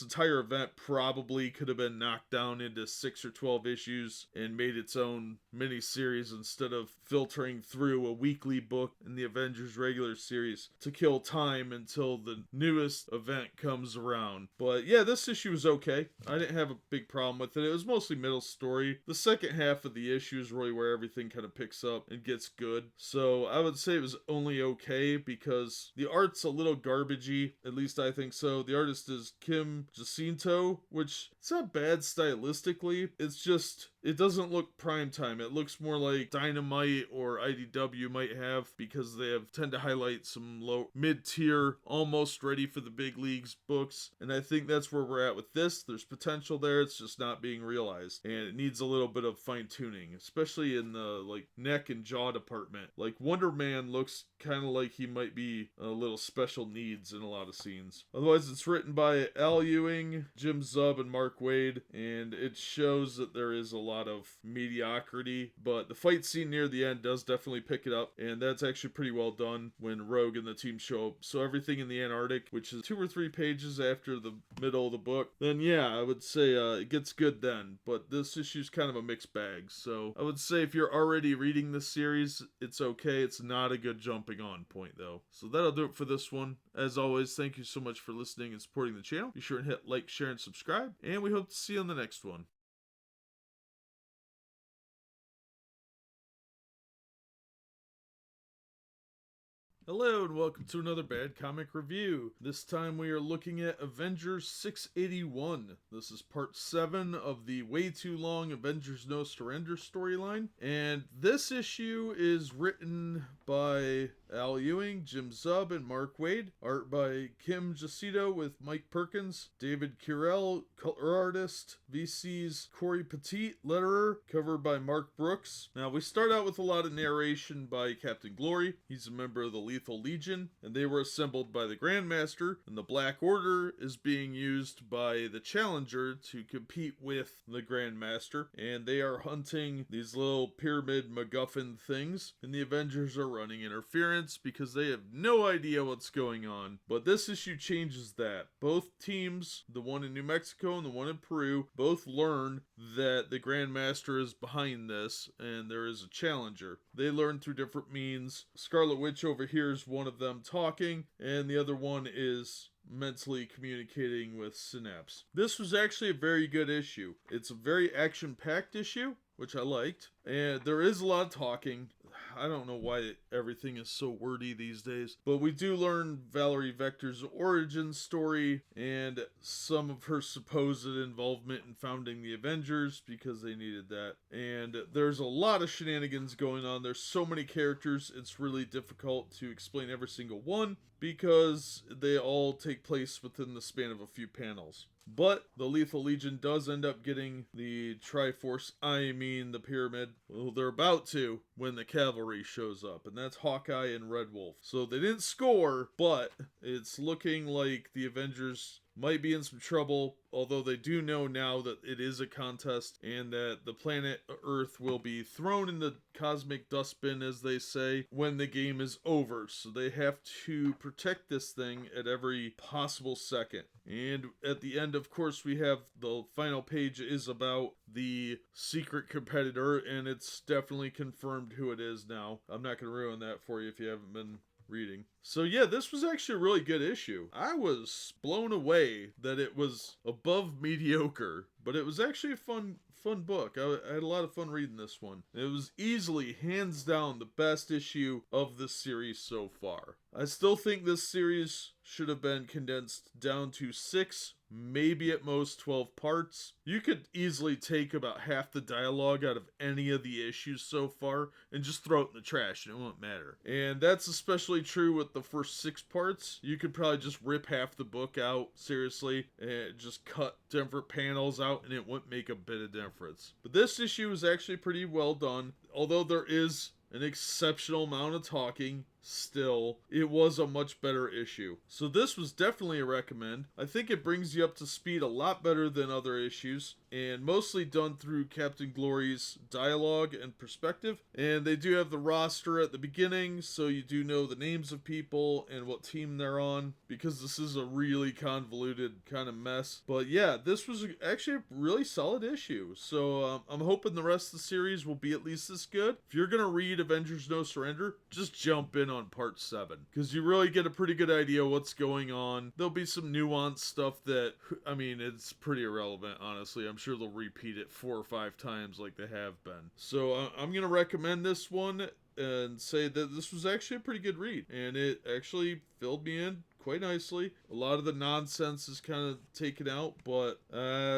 entire event probably could have been knocked down into 6 or 12 issues and made its own mini-series instead of filtering through a weekly book in the Avengers regular series to kill time until the newest event comes around. But yeah, this issue was okay. I didn't have a big problem with it. It was mostly middle story. The second half of the issue is really where everything kind of picks up and gets good. So I would say it was only okay because the art's a little garbagey. At least I think so. The artist is Kim Jacinto, which it's not bad stylistically. It's just, it doesn't look primetime. It looks more like Dynamite or IDW might have because they tend to highlight some low mid-tier, almost ready for the big leagues books. And I think that's where we're at with this. There's potential there. It's just not being realized. And it needs a little bit of fine-tuning, especially in the like neck and jaw department. Like Wonder Man looks kind of like he might be a little special needs in a lot of scenes. Otherwise, it's written by Al Ewing, Jim Zub, and Mark Waid, and it shows that there is a lot of mediocrity, but the fight scene near the end does definitely pick it up, and that's actually pretty well done when Rogue and the team show up. So everything in the Antarctic, which is 2 or 3 pages after the middle of the book, then yeah, I would say it gets good then, but this issue's kind of a mixed bag. So I would say if you're already reading this series, it's okay. It's not a good jumping on point though. So that'll do it for this one. As always, thank you so much for listening and supporting the channel. Be sure and hit like, share, and subscribe, and we hope to see you on the next one. Hello and welcome to another Bad Comic Review. This time we are looking at Avengers 681. This is part 7 of the way too long Avengers No Surrender storyline. And this issue is written by Al Ewing, Jim Zub, and Mark Waid. Art by Kim Jacinto with Mike Perkins. David Curell, color artist. VC's Corey Petit, letterer. Cover by Mark Brooks. Now we start out with a lot of narration by Captain Glory. He's a member of the Lethal Legion, and they were assembled by the Grandmaster, and the Black Order is being used by the Challenger to compete with the Grandmaster, and they are hunting these little pyramid MacGuffin things, and the Avengers are running interference because they have no idea what's going on. But this issue changes that. Both teams, the one in New Mexico and the one in Peru, both learn that the Grandmaster is behind this, and there is a Challenger. They learn through different means. Scarlet Witch overhears one of them talking, and the other one is mentally communicating with Synapse. This was actually a very good issue. It's a very action-packed issue, which I liked, and there is a lot of talking. I don't know why everything is so wordy these days, but we do learn Valerie Vector's origin story and some of her supposed involvement in founding the Avengers because they needed that. And there's a lot of shenanigans going on. There's so many characters, it's really difficult to explain every single one because they all take place within the span of a few panels. But the Lethal Legion does end up getting the Triforce, the Pyramid. Well, they're about to when the cavalry shows up, and that's Hawkeye and Red Wolf. So they didn't score, but it's looking like the Avengers might be in some trouble, although they do know now that it is a contest and that the planet Earth will be thrown in the cosmic dustbin, as they say, when the game is over. So they have to protect this thing at every possible second. And at the end, of course, we have the final page is about the secret competitor, and it's definitely confirmed who it is now. I'm not going to ruin that for you if you haven't been reading. So yeah, this was actually a really good issue. I was blown away that it was above mediocre, but it was actually a fun book. I had a lot of fun reading this one. It was easily, hands down, the best issue of this series so far. I still think this series should have been condensed down to 6, maybe at most 12 parts. You could easily take about half the dialogue out of any of the issues so far and just throw it in the trash and it won't matter. And that's especially true with the first 6 parts. You could probably just rip half the book out, seriously, and just cut different panels out and it wouldn't make a bit of difference. But this issue is actually pretty well done, although there is an exceptional amount of talking. Still, it was a much better issue. So this was definitely a recommend. I think it brings you up to speed a lot better than other issues, and mostly done through Captain Glory's dialogue and perspective. And they do have the roster at the beginning, so you do know the names of people and what team they're on, because this is a really convoluted kind of mess. But yeah, this was actually a really solid issue. So I'm hoping the rest of the series will be at least this good. If you're gonna read Avengers No Surrender, just jump in on part 7, because you really get a pretty good idea what's going on. There'll be some nuanced stuff that, I mean, it's pretty irrelevant, honestly. I'm sure they'll repeat it 4 or 5 times like they have been. So I'm gonna recommend this one and say that this was actually a pretty good read, and it actually filled me in quite nicely. A lot of the nonsense is kind of taken out, but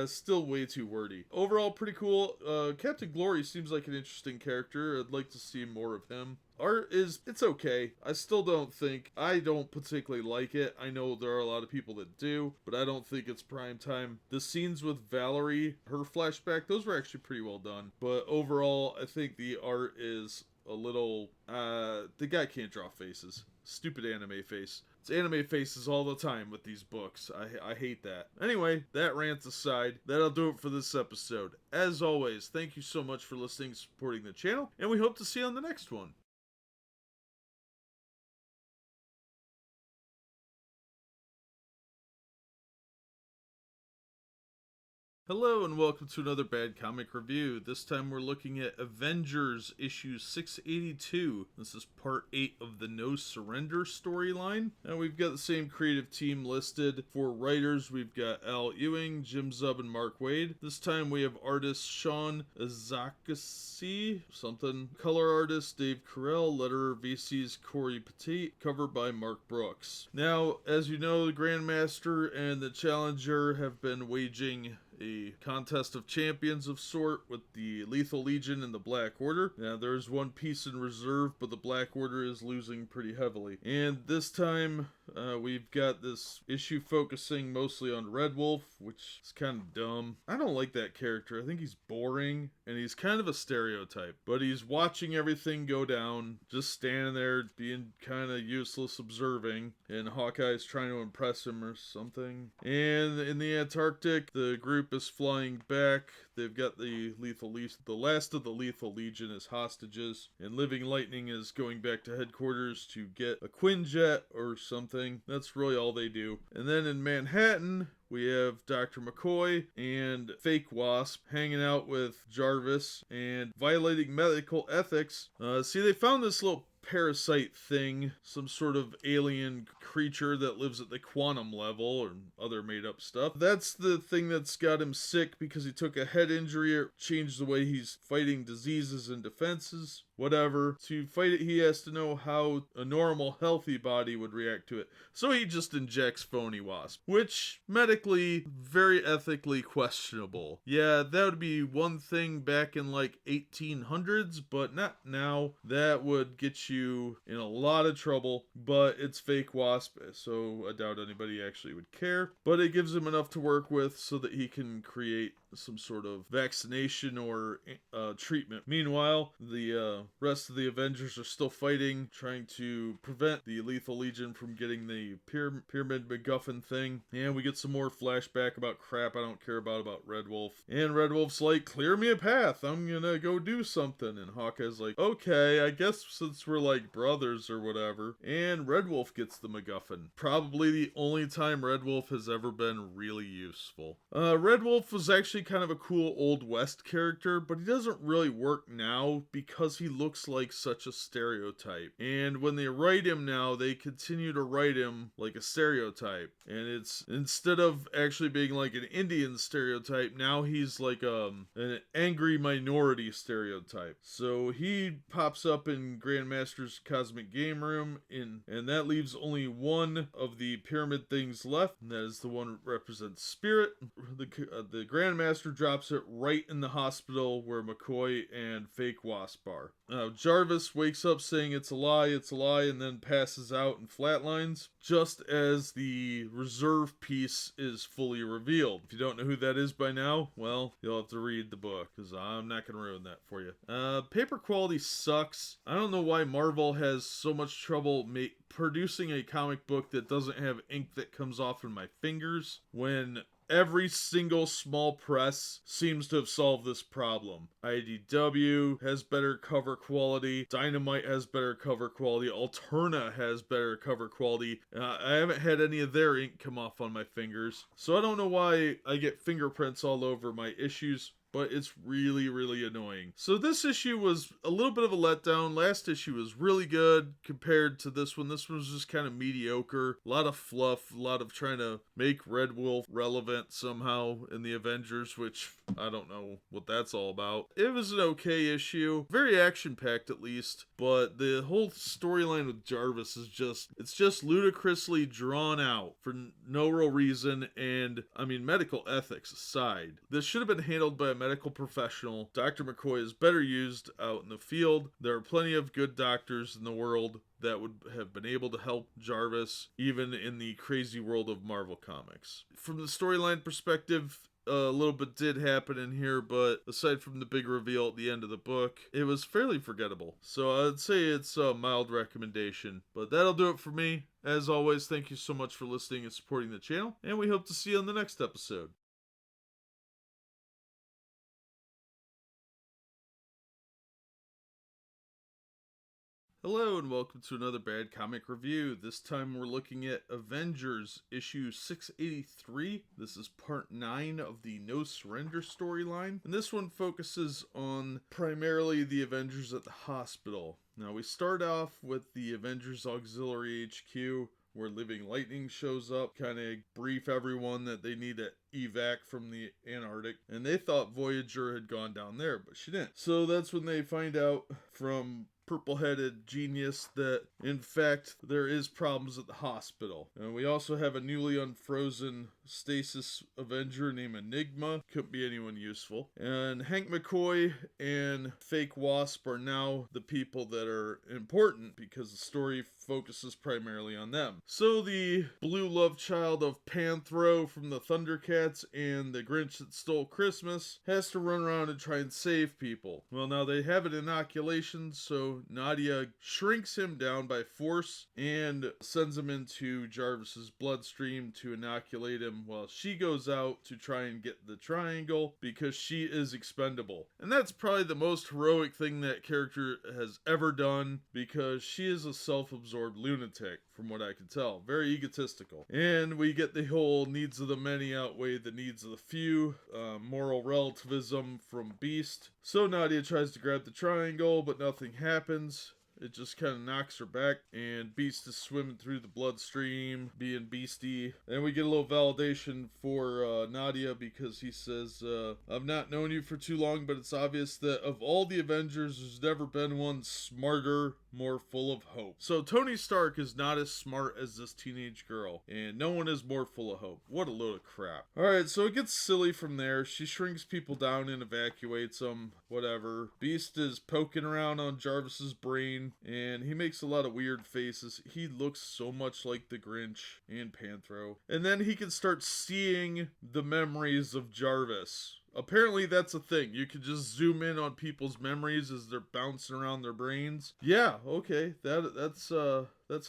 still way too wordy. Overall, pretty cool. Captain Glory seems like an interesting character. I'd like to see more of him. Art it's okay. I don't particularly like it. I know there are a lot of people that do, but I don't think it's prime time. The scenes with Valerie, her flashback, those were actually pretty well done. But overall, I think the art is a little, the guy can't draw faces. Stupid anime face. It's anime faces all the time with these books. I hate that. Anyway, that rant aside, that'll do it for this episode. As always, thank you so much for listening, supporting the channel, and we hope to see you on the next one. Hello and welcome to another Bad Comic Review. This time we're looking at Avengers issue 682. This is part 8 of the No Surrender storyline. Now we've got the same creative team listed. For writers, we've got Al Ewing, Jim Zub, and Mark Waid. This time we have artist Sean Azakasi, something. Color artist Dave Carell, letterer VC's Corey Petit, cover by Mark Brooks. Now, as you know, the Grandmaster and the Challenger have been waging a contest of champions of sort with the Lethal Legion and the Black Order. Now there's one piece in reserve, but the Black Order is losing pretty heavily. And this time we've got this issue focusing mostly on Red Wolf, which is kind of dumb. I don't like that character. I think he's boring and he's kind of a stereotype, but he's watching everything go down, just standing there being kind of useless observing, and Hawkeye's trying to impress him or something. And in the Antarctic, the group is flying back. They've got the last of the Lethal Legion as hostages, and Living Lightning is going back to headquarters to get a Quinjet or something. That's really all they do. And then in Manhattan, we have Dr. McCoy and Fake Wasp hanging out with Jarvis and violating medical ethics. See, they found this little parasite thing, some sort of alien creature that lives at the quantum level or other made up stuff. That's the thing that's got him sick because he took a head injury. It changed the way he's fighting diseases and defenses. Whatever. To fight it, he has to know how a normal, healthy body would react to it. So he just injects Phony Wasp, which medically, very ethically questionable. Yeah, that would be one thing back in like 1800s, but not now. That would get you in a lot of trouble, but it's Fake Wasp, so I doubt anybody actually would care. But it gives him enough to work with so that he can create some sort of vaccination or treatment. Meanwhile, the rest of the Avengers are still fighting, trying to prevent the Lethal Legion from getting the Pyramid MacGuffin thing. And we get some more flashback about crap I don't care about Red Wolf. And Red Wolf's like, clear me a path, I'm gonna go do something. And Hawkeye's like, okay, I guess since we're like brothers or whatever. And Red Wolf gets the MacGuffin. Probably the only time Red Wolf has ever been really useful. Red Wolf was actually kind of a cool Old West character, but he doesn't really work now because he looks like such a stereotype. And when they write him now, they continue to write him like a stereotype. And it's, instead of actually being like an Indian stereotype, now he's like an angry minority stereotype. So he pops up in Grandmaster's Cosmic Game Room, and that leaves only one of the pyramid things left, and that is the one that represents Spirit. The Grandmaster drops it right in the hospital where McCoy and Fake Wasp are. Jarvis wakes up saying it's a lie, and then passes out and flatlines, just as the reserve piece is fully revealed. If you don't know who that is by now, well, you'll have to read the book, because I'm not going to ruin that for you. Paper quality sucks. I don't know why Marvel has so much trouble producing a comic book that doesn't have ink that comes off in my fingers, when every single small press seems to have solved this problem. IDW has better cover quality. Dynamite has better cover quality. Alterna has better cover quality. I haven't had any of their ink come off on my fingers, so I don't know why I get fingerprints all over my issues, but it's really, really annoying. So this issue was a little bit of a letdown. Last issue was really good compared to this one. This one was just kind of mediocre. A lot of fluff, a lot of trying to make Red Wolf relevant somehow in the Avengers, which I don't know what that's all about. It was an okay issue. Very action-packed at least, but the whole storyline with Jarvis is just ludicrously drawn out for no real reason, and I mean, medical ethics aside, this should have been handled by a medical professional. Dr. McCoy is better used out in the field. There are plenty of good doctors in the world that would have been able to help Jarvis, even in the crazy world of Marvel Comics. From the storyline perspective, a little bit did happen in here, but aside from the big reveal at the end of the book, it was fairly forgettable. So I'd say it's a mild recommendation. But that'll do it for me. As always, thank you so much for listening and supporting the channel, and we hope to see you on the next episode. Hello and welcome to another Bad Comic Review. This time we're looking at Avengers issue 683. This is part 9 of the No Surrender storyline. And this one focuses on primarily the Avengers at the hospital. Now we start off with the Avengers Auxiliary HQ, where Living Lightning shows up, kind of brief everyone that they need to evac from the Antarctic, and they thought Voyager had gone down there, but she didn't. So that's when they find out from purple-headed genius that in fact there is problems at the hospital. And we also have a newly unfrozen stasis Avenger named Enigma. Couldn't be anyone useful. And Hank McCoy and Fake Wasp are now the people that are important because the story focuses primarily on them. So the blue love child of Panthro from the Thundercats and the Grinch that stole Christmas has to run around and try and save people. Well, now they have an inoculation, so Nadia shrinks him down by force and sends him into Jarvis's bloodstream to inoculate him while she goes out to try and get the triangle because she is expendable. And that's probably the most heroic thing that character has ever done because she is a self-absorbed lunatic, from what I can tell. Very egotistical. And we get the whole needs of the many outweigh the needs of the few, moral relativism from Beast. So Nadia tries to grab the triangle, but nothing happens. It just kind of knocks her back, and Beast is swimming through the bloodstream, being beastie. And we get a little validation for Nadia because he says, I've not known you for too long, but it's obvious that of all the Avengers, there's never been one smarter, more full of hope. So Tony Stark is not as smart as this teenage girl, and no one is more full of hope. What a load of crap. Alright, so it gets silly from there. She shrinks people down and evacuates them, whatever. Beast is poking around on Jarvis's brain, and he makes a lot of weird faces. He looks so much like the Grinch and Panthro. And then he can start seeing the memories of Jarvis. Apparently that's a thing. You can just zoom in on people's memories as they're bouncing around their brains. Yeah, okay. That's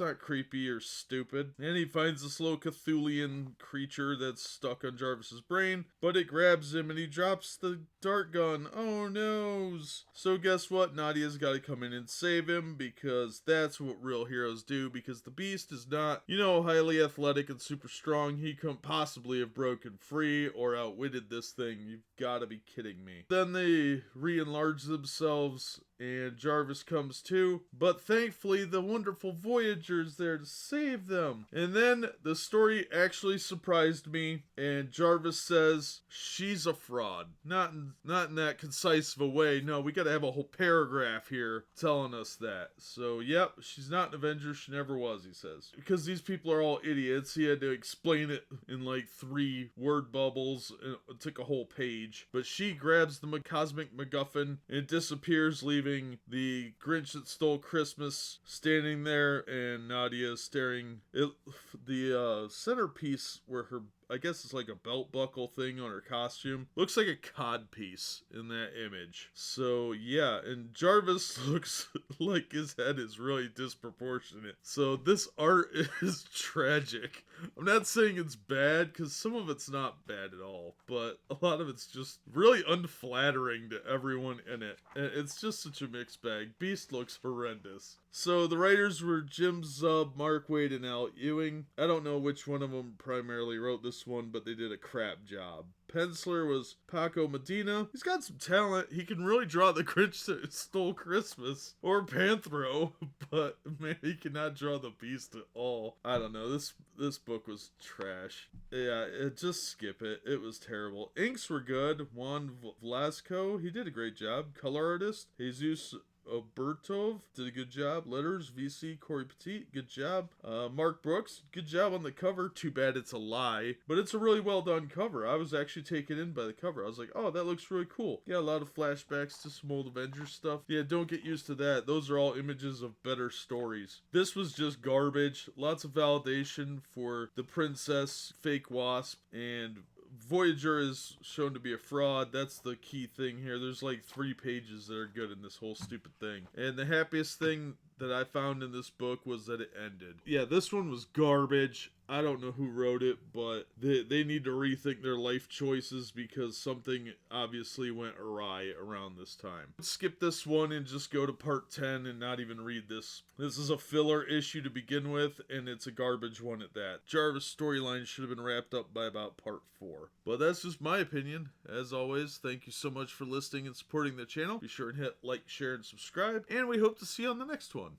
not creepy or stupid. And he finds this little Cthulhian creature that's stuck on Jarvis's brain, but it grabs him and he drops the dart gun. Oh no! So guess what? Nadia's got to come in and save him because that's what real heroes do, because the Beast is not, highly athletic and super strong. He couldn't possibly have broken free or outwitted this thing. You've got to be kidding me. Then they re-enlarge themselves and Jarvis comes too, but thankfully the wonderful Voyager's there to save them. And then the story actually surprised me, and Jarvis says she's a fraud. Not in that concise of a way. No, we gotta have a whole paragraph here telling us that. So yep, she's not an Avenger, she never was, he says. Because these people are all idiots, he had to explain it in like 3 word bubbles, and it took a whole page. But she grabs the cosmic MacGuffin and disappears, leaving the Grinch that stole Christmas standing there, and Nadia staring. The centerpiece where her, I guess it's like a belt buckle thing on her costume, looks like a cod piece in that image. So yeah, and Jarvis looks like his head is really disproportionate. So this art is tragic. I'm not saying it's bad, because some of it's not bad at all, but a lot of it's just really unflattering to everyone in it. And it's just such a mixed bag. Beast looks horrendous. So the writers were Jim Zub, Mark Waid, and Al Ewing. I don't know which one of them primarily wrote this one, but they did a crap job. Penciler was Paco Medina. He's got some talent. He can really draw the Grinch that stole Christmas, or Panthro, but man, he cannot draw the Beast at all. I don't know. This book was trash. Yeah, just skip it. It was terrible. Inks were good. Juan Velasco, he did a great job. Color artist, Jesus Obertov did a good job. Letters, VC, Corey Petit, good job. Mark Brooks, good job on the cover. Too bad it's a lie, but it's a really well done cover. I was actually taken in by the cover. I was like, oh, that looks really cool. Yeah, a lot of flashbacks to some old Avengers stuff. Yeah, don't get used to that. Those are all images of better stories. This was just garbage. Lots of validation for the princess, Fake Wasp, and Voyager is shown to be a fraud. That's the key thing here. There's like 3 pages that are good in this whole stupid thing. And the happiest thing that I found in this book was that it ended. Yeah, this one was garbage. I don't know who wrote it, but they need to rethink their life choices because something obviously went awry around this time. Let's skip this one and just go to part 10 and not even read this. This is a filler issue to begin with, and it's a garbage one at that. Jarvis' storyline should have been wrapped up by about part 4. But that's just my opinion. As always, thank you so much for listening and supporting the channel. Be sure and hit like, share, and subscribe, and we hope to see you on the next one.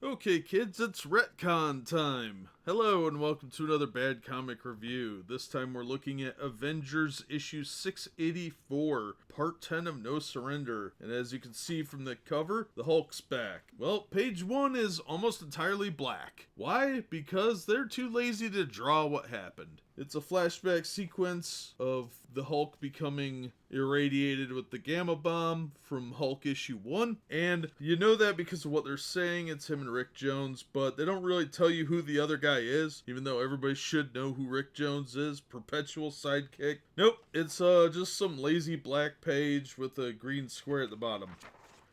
Okay, kids, it's retcon time. Hello, and welcome to another bad comic review. This time we're looking at Avengers issue 684, part 10 of No Surrender. And as you can see from the cover, the Hulk's back. Well, page 1 is almost entirely black. Why? Because they're too lazy to draw what happened. It's a flashback sequence of the Hulk becoming irradiated with the gamma bomb from Hulk issue 1. And you know that because of what they're saying, it's him and Rick Jones, but they don't really tell you who the other guy is, even though everybody should know who Rick Jones is, perpetual sidekick. Nope, it's just some lazy black page with a green square at the bottom.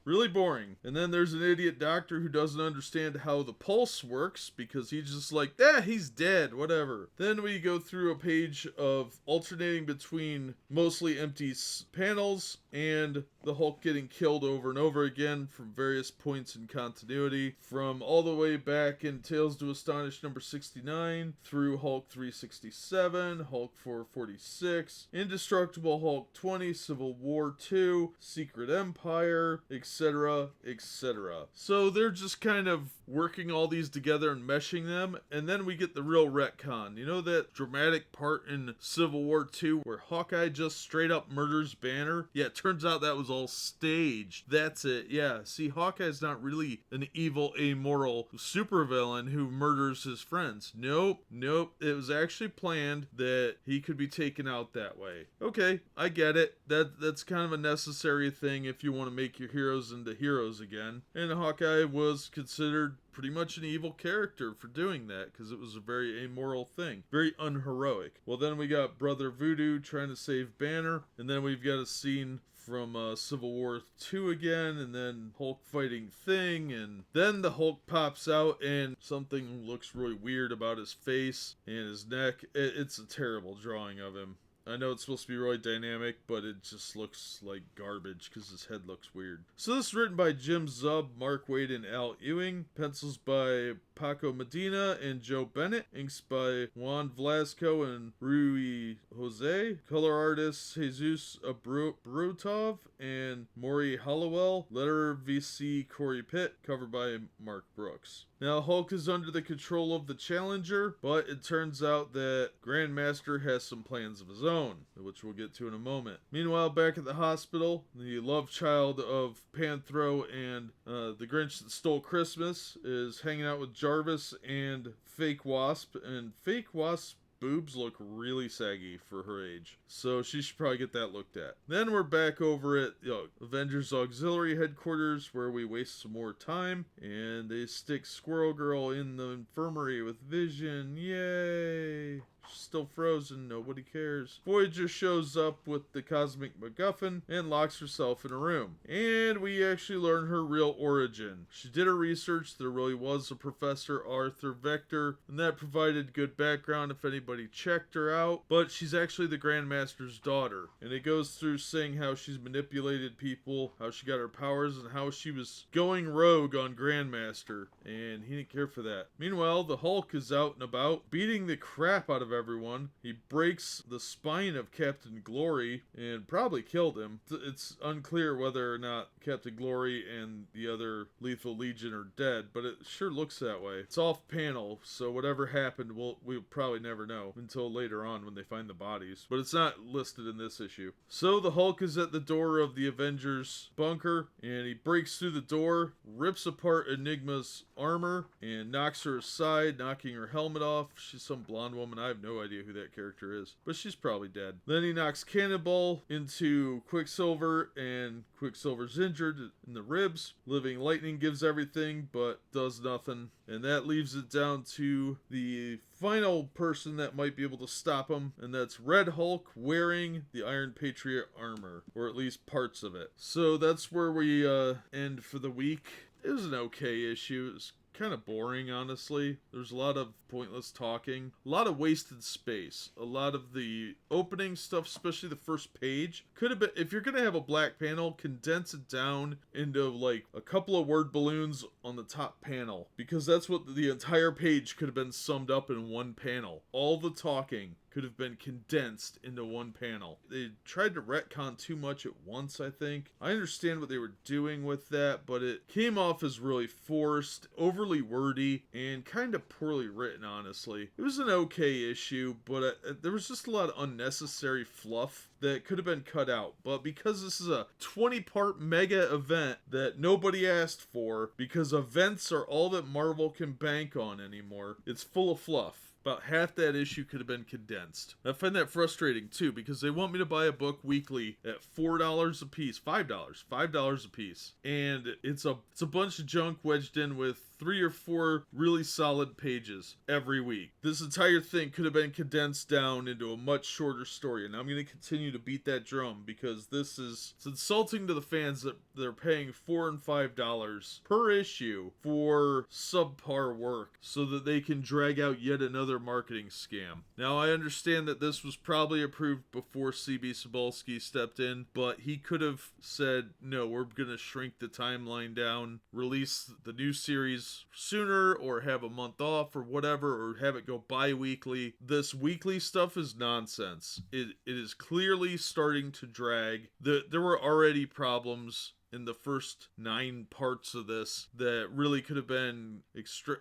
Really boring. And then there's an idiot doctor who doesn't understand how the pulse works because he's just like, he's dead, whatever. Then we go through a page of alternating between mostly empty panels and the Hulk getting killed over and over again from various points in continuity, from all the way back in Tales to Astonish number 69 through Hulk 367, Hulk 446, Indestructible Hulk 20, Civil War 2, Secret Empire, etc., etc. So they're just kind of working all these together and meshing them, and then we get the real retcon. You know that dramatic part in Civil War 2 where Hawkeye just straight up murders Banner? Yeah, it turns out that was all staged. That's it. Yeah, see, Hawkeye's not really an evil, amoral supervillain who murders his friends. Nope. It was actually planned that he could be taken out that way. Okay, I get it. That's kind of a necessary thing if you want to make your heroes into heroes again. And Hawkeye was considered pretty much an evil character for doing that because it was a very amoral thing, very unheroic. Well, then we got Brother Voodoo trying to save Banner, and then we've got a scene from Civil War 2 again, and then Hulk fighting Thing, and then the Hulk pops out and something looks really weird about his face and his neck. It's a terrible drawing of him. I know it's supposed to be really dynamic, but it just looks like garbage because his head looks weird. So this is written by Jim Zub, Mark Waid, and Al Ewing. Pencils by Paco Medina and Joe Bennett. Inks by Juan Velasco and Rui Jose. Color artists Jesus Brutov and Maury Hollowell. Letter VC Corey Pitt. Cover by Mark Brooks. Now Hulk is under the control of the Challenger, but it turns out that Grandmaster has some plans of his own, which we'll get to in a moment. Meanwhile, back at the hospital, the love child of Panthro and the Grinch that Stole Christmas is hanging out with Jarvis and Fake Wasp, and Fake Wasp boobs look really saggy for her age, so she should probably get that looked at. Then we're back over at Avengers Auxiliary Headquarters, where we waste some more time, and they stick Squirrel Girl in the infirmary with Vision. Yay! She's still frozen, nobody cares. Voyager shows up with the Cosmic MacGuffin and locks herself in a room. And we actually learn her real origin. She did her research, there really was a Professor Arthur Vector, and that provided good background if anybody checked her out. But she's actually the Grandmaster's daughter. And it goes through saying how she's manipulated people, how she got her powers, and how she was going rogue on Grandmaster. And he didn't care for that. Meanwhile, the Hulk is out and about, beating the crap out of everyone. He breaks the spine of Captain Glory and probably killed him. It's unclear whether or not Captain Glory and the other Lethal Legion are dead, but it sure looks that way. It's off panel, so whatever happened, we'll probably never know until later on when they find the bodies. But it's not listed in this issue. So the Hulk is at the door of the Avengers bunker, and he breaks through the door, rips apart Enigma's armor, and knocks her aside, knocking her helmet off. She's some blonde woman, I have no idea who that character is, but she's probably dead. Then he knocks Cannonball into Quicksilver, and Quicksilver's injured in the ribs. Living Lightning gives everything, but does nothing. And that leaves it down to the final person that might be able to stop him, and that's Red Hulk wearing the Iron Patriot armor, or at least parts of it. So that's where we end for the week. It was an okay issue. It was kind of boring, honestly. There's a lot of pointless talking, a lot of wasted space. A lot of the opening stuff, especially the first page, could have been, if you're gonna have a black panel, condense it down into like a couple of word balloons on the top panel, because that's what the entire page could have been summed up in one panel. All the talking could have been condensed into one panel. They tried to retcon too much at once, I think. I understand what they were doing with that, but it came off as really forced, overly wordy, and kind of poorly written, honestly. It was an okay issue, but there was just a lot of unnecessary fluff that could have been cut out. But because this is a 20-part mega event that nobody asked for, because events are all that Marvel can bank on anymore, it's full of fluff. About half that issue could have been condensed. I find that frustrating too, because they want me to buy a book weekly at $4 a piece, $5 a piece, and it's a bunch of junk wedged in with 3 or 4 really solid pages every week. This entire thing could have been condensed down into a much shorter story, and I'm going to continue to beat that drum, because it's insulting to the fans that they're paying $4 and $5 per issue for subpar work so that they can drag out yet another marketing scam. Now, I understand that this was probably approved before C.B. Cebulski stepped in, but he could have said, no, we're going to shrink the timeline down, release the new series sooner, or have a month off, or whatever, or have it go bi-weekly. This weekly stuff is nonsense. It is clearly starting to drag. There were already problems in the first 9 parts of this that really could have been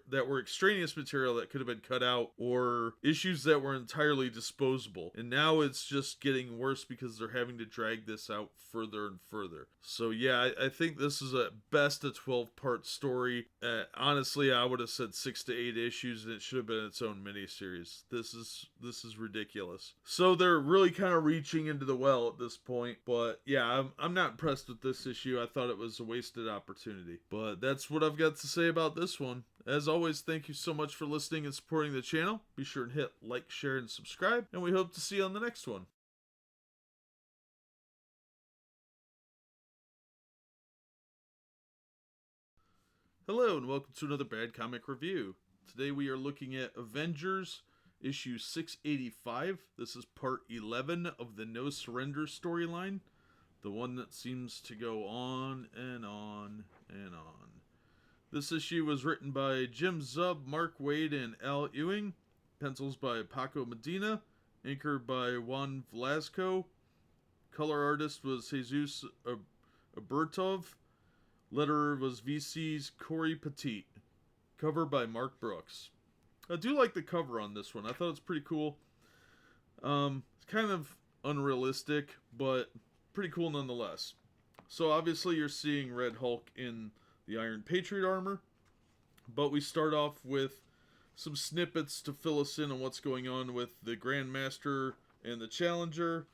that were extraneous material that could have been cut out, or issues that were entirely disposable. And now it's just getting worse because they're having to drag this out further and further. So yeah, I think this is at best a 12-part story. Honestly, I would have said 6 to 8 issues, and it should have been its own miniseries. This is ridiculous. So they're really kind of reaching into the well at this point. But yeah, I'm not impressed with this issue. I thought it was a wasted opportunity. But that's what I've got to say about this one. As always, thank you so much for listening and supporting the channel. Be sure and hit like, share, and subscribe, and we hope to see you on the next one. Hello, and welcome to another Bad Comic Review. Today we are looking at Avengers issue 685. This is part 11 of the No Surrender storyline. The one that seems to go on and on and on. This issue was written by Jim Zub, Mark Waid, and Al Ewing. Pencils by Paco Medina. Inker by Juan Velasco. Color artist was Jesus Abertov. Letterer was VC's Corey Petit. Cover by Mark Brooks. I do like the cover on this one. I thought it's pretty cool. It's kind of unrealistic, but pretty cool nonetheless. So obviously you're seeing Red Hulk in the Iron Patriot armor, but we start off with some snippets to fill us in on what's going on with the Grandmaster and the Challenger,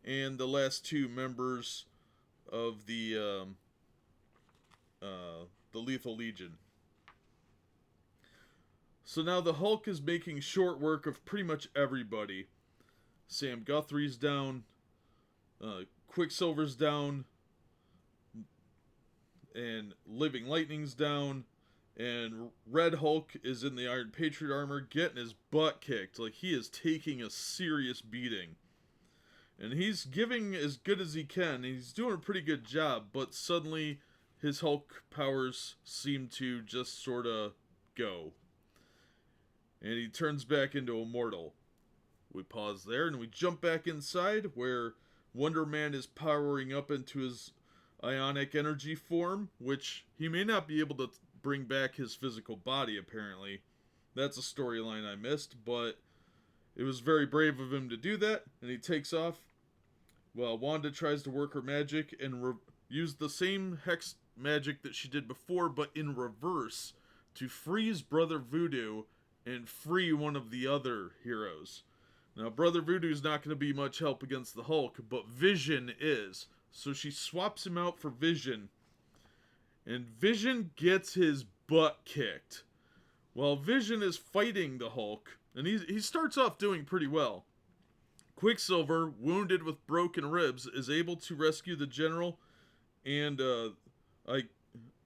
and the last 2 members of the Lethal Legion. So now the Hulk is making short work of pretty much everybody. Sam Guthrie's down, Quicksilver's down, and Living Lightning's down, and Red Hulk is in the Iron Patriot armor getting his butt kicked. Like, he is taking a serious beating. And he's giving as good as he can, and he's doing a pretty good job, but suddenly his Hulk powers seem to just sort of go. And he turns back into immortal. We pause there, and we jump back inside, where Wonder Man is powering up into his ionic energy form, which he may not be able to bring back his physical body, apparently. That's a storyline I missed, but it was very brave of him to do that, and he takes off. Well, Wanda tries to work her magic and use the same hex magic that she did before, but in reverse, to freeze Brother Voodoo and free one of the other heroes. Now, Brother Voodoo's not going to be much help against the Hulk, but Vision is. So she swaps him out for Vision, and Vision gets his butt kicked. While Vision is fighting the Hulk, and he starts off doing pretty well. Quicksilver, wounded with broken ribs, is able to rescue the General and I,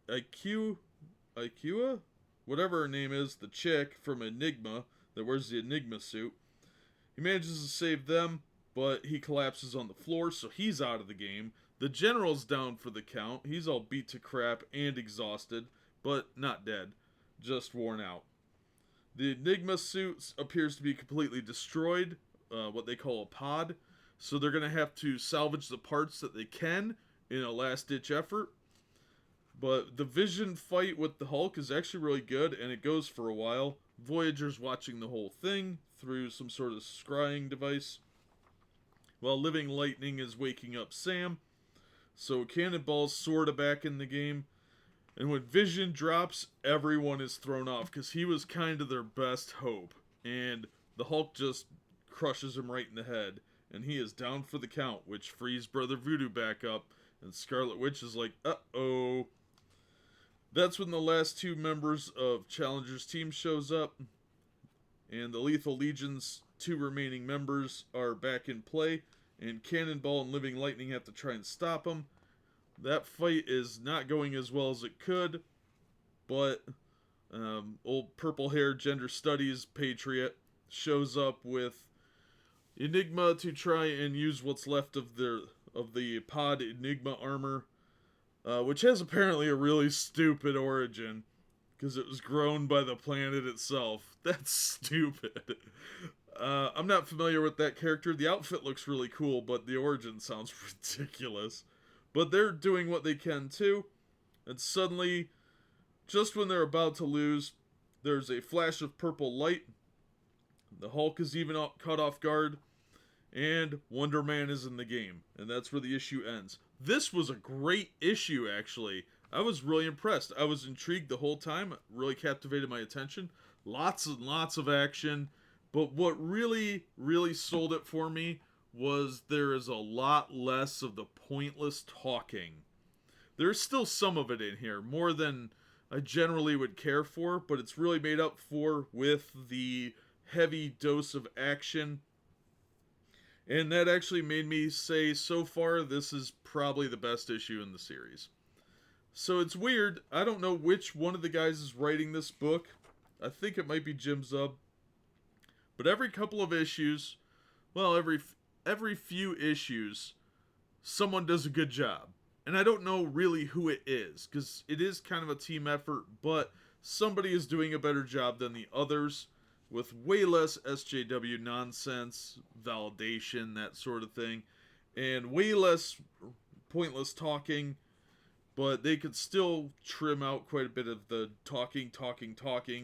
Ikua, whatever her name is, the chick from Enigma that wears the Enigma suit. He manages to save them, but he collapses on the floor, so he's out of the game. The General's down for the count. He's all beat to crap and exhausted, but not dead, just worn out. The Enigma suit appears to be completely destroyed, what they call a pod, so they're going to have to salvage the parts that they can in a last-ditch effort. But the Vision fight with the Hulk is actually really good, and it goes for a while. Voyager's watching the whole thing through some sort of scrying device, while Living Lightning is waking up Sam. So Cannonball's sort of back in the game. And when Vision drops, everyone is thrown off, because he was kind of their best hope. And the Hulk just crushes him right in the head, and he is down for the count, which frees Brother Voodoo back up, and Scarlet Witch is like, uh-oh. That's when the last two members of Challenger's team shows up, and the Lethal Legion's two remaining members are back in play, and Cannonball and Living Lightning have to try and stop them. That fight is not going as well as it could, but old purple-haired gender studies patriot shows up with Enigma to try and use what's left of the pod Enigma armor, which has apparently a really stupid origin, because it was grown by the planet itself. That's stupid. I'm not familiar with that character. The outfit looks really cool, but the origin sounds ridiculous. But they're doing what they can too, and suddenly, just when they're about to lose, there's a flash of purple light. The Hulk is even caught off guard, and Wonder Man is in the game, and that's where the issue ends. This was a great issue, actually. I was really impressed. I was intrigued the whole time. It really captivated my attention. Lots and lots of action, but what really, really sold it for me was there is a lot less of the pointless talking. There's still some of it in here, more than I generally would care for, but it's really made up for with the heavy dose of action. And that actually made me say, so far, this is probably the best issue in the series. So it's weird. I don't know which one of the guys is writing this book. I think it might be Jim Zub. But every couple of issues, well, every few issues, someone does a good job. And I don't know really who it is, because it is kind of a team effort, but somebody is doing a better job than the others, with way less SJW nonsense, validation, that sort of thing, and way less pointless talking, but they could still trim out quite a bit of the talking,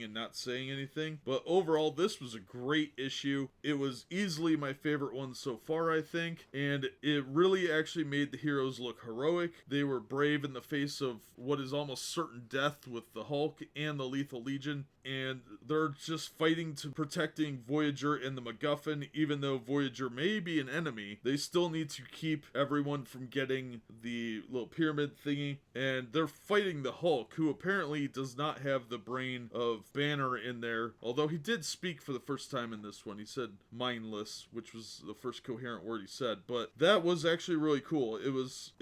and not saying anything. But overall, this was a great issue. It was easily my favorite one so far, I think, and it really actually made the heroes look heroic. They were brave in the face of what is almost certain death with the Hulk and the Lethal Legion, and they're just fighting to protecting Voyager and the MacGuffin. Even though Voyager may be an enemy, they still need to keep everyone from getting the little pyramid thingy, and they're fighting the Hulk, who apparently does not have the brain of Banner in there, although he did speak for the first time in this one. He said mindless, which was the first coherent word he said, but that was actually really cool. It was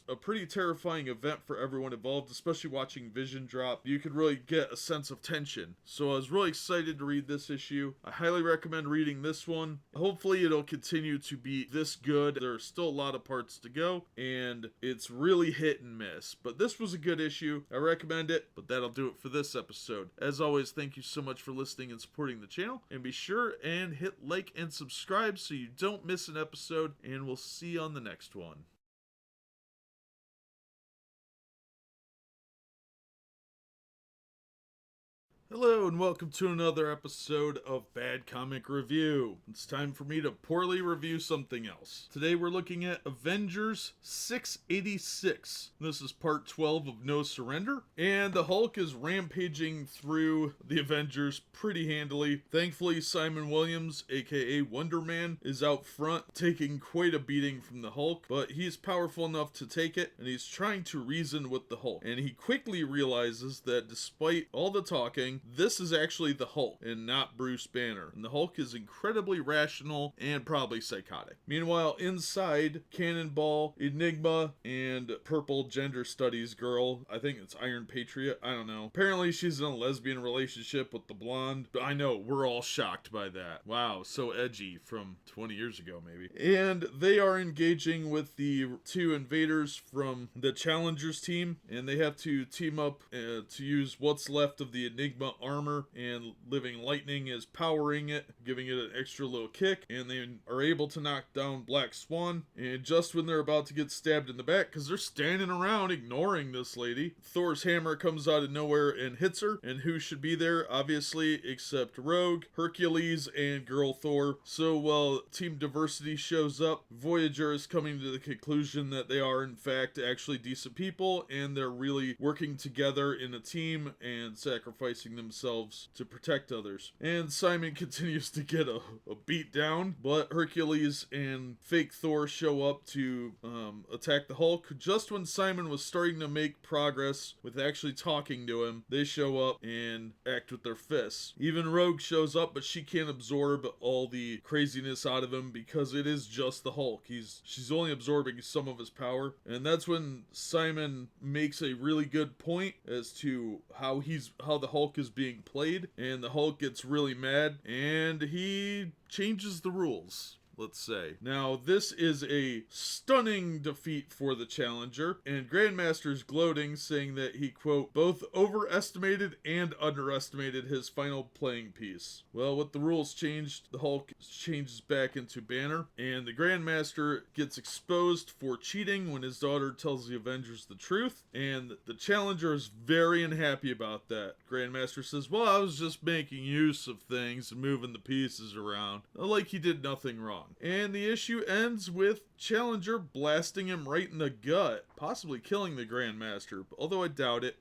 a pretty terrifying event for everyone involved, especially watching Vision drop. You could really get a sense of tension. So I was really excited to read this issue. I highly recommend reading this one. Hopefully it'll continue to be this good. There are still a lot of parts to go, and it's really hit and miss. But this was a good issue. I recommend it, but that'll do it for this episode. As always, thank you so much for listening and supporting the channel, and be sure and hit like and subscribe so you don't miss an episode, and we'll see you on the next one. Hello and welcome to another episode of Bad Comic Review. It's time for me to poorly review something else. Today we're looking at Avengers 686. This is part 12 of No Surrender, and the Hulk is rampaging through the Avengers pretty handily. Thankfully, Simon Williams, aka Wonder Man, is out front taking quite a beating from the Hulk, but he's powerful enough to take it, and he's trying to reason with the Hulk. And he quickly realizes that despite all the talking, this is actually the Hulk and not Bruce Banner. And the Hulk is incredibly rational and probably psychotic. Meanwhile, inside, Cannonball, Enigma, and purple gender studies girl, I think it's Iron Patriot, I don't know. Apparently she's in a lesbian relationship with the blonde. But I know, we're all shocked by that. Wow, so edgy from 20 years ago maybe. And they are engaging with the two invaders from the Challengers team, and they have to team up to use what's left of the Enigma armor, and Living Lightning is powering it, giving it an extra little kick, and they are able to knock down Black Swan. And just when they're about to get stabbed in the back, because they're standing around ignoring this lady, Thor's hammer comes out of nowhere and hits her. And who should be there? Obviously, except Rogue, Hercules, and Girl Thor. So while Team Diversity shows up, Voyager is coming to the conclusion that they are in fact actually decent people, and they're really working together in a team and sacrificing themselves to protect others. And Simon continues to get a beat down, but Hercules and fake Thor show up to attack the Hulk. Just when Simon was starting to make progress with actually talking to him, they show up and act with their fists. Even Rogue shows up, but she can't absorb all the craziness out of him because it is just the Hulk. She's only absorbing some of his power, and that's when Simon makes a really good point as to how the Hulk is being played, and the Hulk gets really mad and he changes the rules, let's say. Now, this is a stunning defeat for the Challenger, and Grandmaster's gloating, saying that he, quote, both overestimated and underestimated his final playing piece. Well, with the rules changed, the Hulk changes back into Banner, and the Grandmaster gets exposed for cheating when his daughter tells the Avengers the truth, and the Challenger is very unhappy about that. Grandmaster says, well, I was just making use of things and moving the pieces around, like he did nothing wrong. And the issue ends with Challenger blasting him right in the gut, possibly killing the Grandmaster, although I doubt it.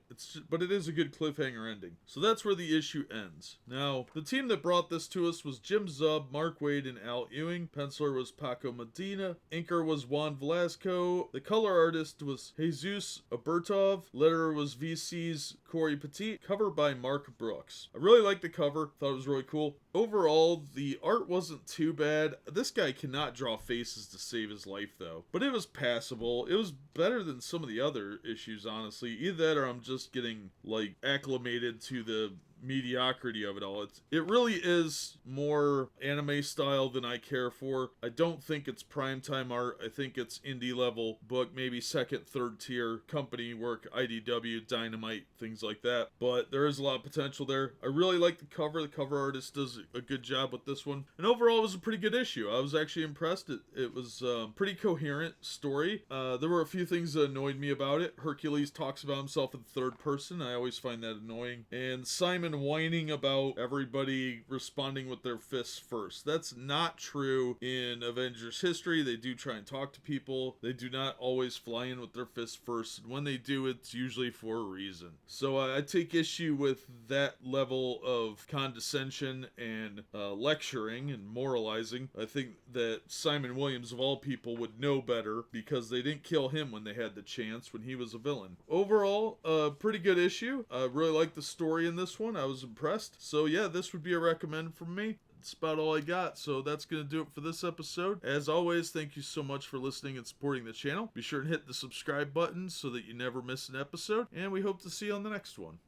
But it is a good cliffhanger ending. So that's where the issue ends. Now, the team that brought this to us was Jim Zub, Mark Waid, and Al Ewing. Penciler was Paco Medina. Inker was Juan Velasco. The color artist was Jesus Abertov. Letterer was VC's Corey Petit. Cover by Mark Brooks. I really liked the cover. Thought it was really cool. Overall, the art wasn't too bad. This guy cannot draw faces to save his life, though. But it was passable. It was better than some of the other issues, honestly. Either that or I'm just getting, like, acclimated to the mediocrity of it all. It really is more anime style than I care for. I don't think it's primetime art. I think it's indie level book, maybe second, third tier company work, IDW, Dynamite, things like that. But there is a lot of potential there. I really like the cover. The cover artist does a good job with this one. And overall, it was a pretty good issue. I was actually impressed. It was a pretty coherent story. There were a few things that annoyed me about it. Hercules talks about himself in third person. I always find that annoying. And Simon whining about everybody responding with their fists first. That's not true in Avengers history. They do try and talk to people. They do not always fly in with their fists first. And when they do, it's usually for a reason. So I take issue with that level of condescension and lecturing and moralizing. I think that Simon Williams, of all people, would know better because they didn't kill him when they had the chance when he was a villain. Overall, a pretty good issue. I really liked the story in this one. I was impressed. So yeah, this would be a recommend from me. That's about all I got, so that's going to do it for this episode. As always, thank you so much for listening and supporting the channel. Be sure to hit the subscribe button so that you never miss an episode, and we hope to see you on the next one.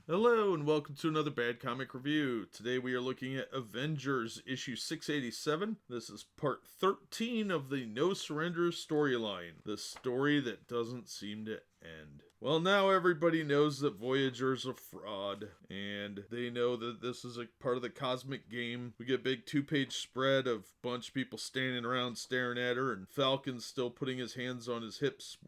Hello and welcome to another Bad Comic Review. Today we are looking at Avengers issue 687. This is part 13 of the No Surrender storyline. The story that doesn't seem to end. Well, now everybody knows that Voyager's a fraud, and they know that this is a part of the cosmic game. We get a big 2-page spread of a bunch of people standing around staring at her, and Falcon's still putting his hands on his hips,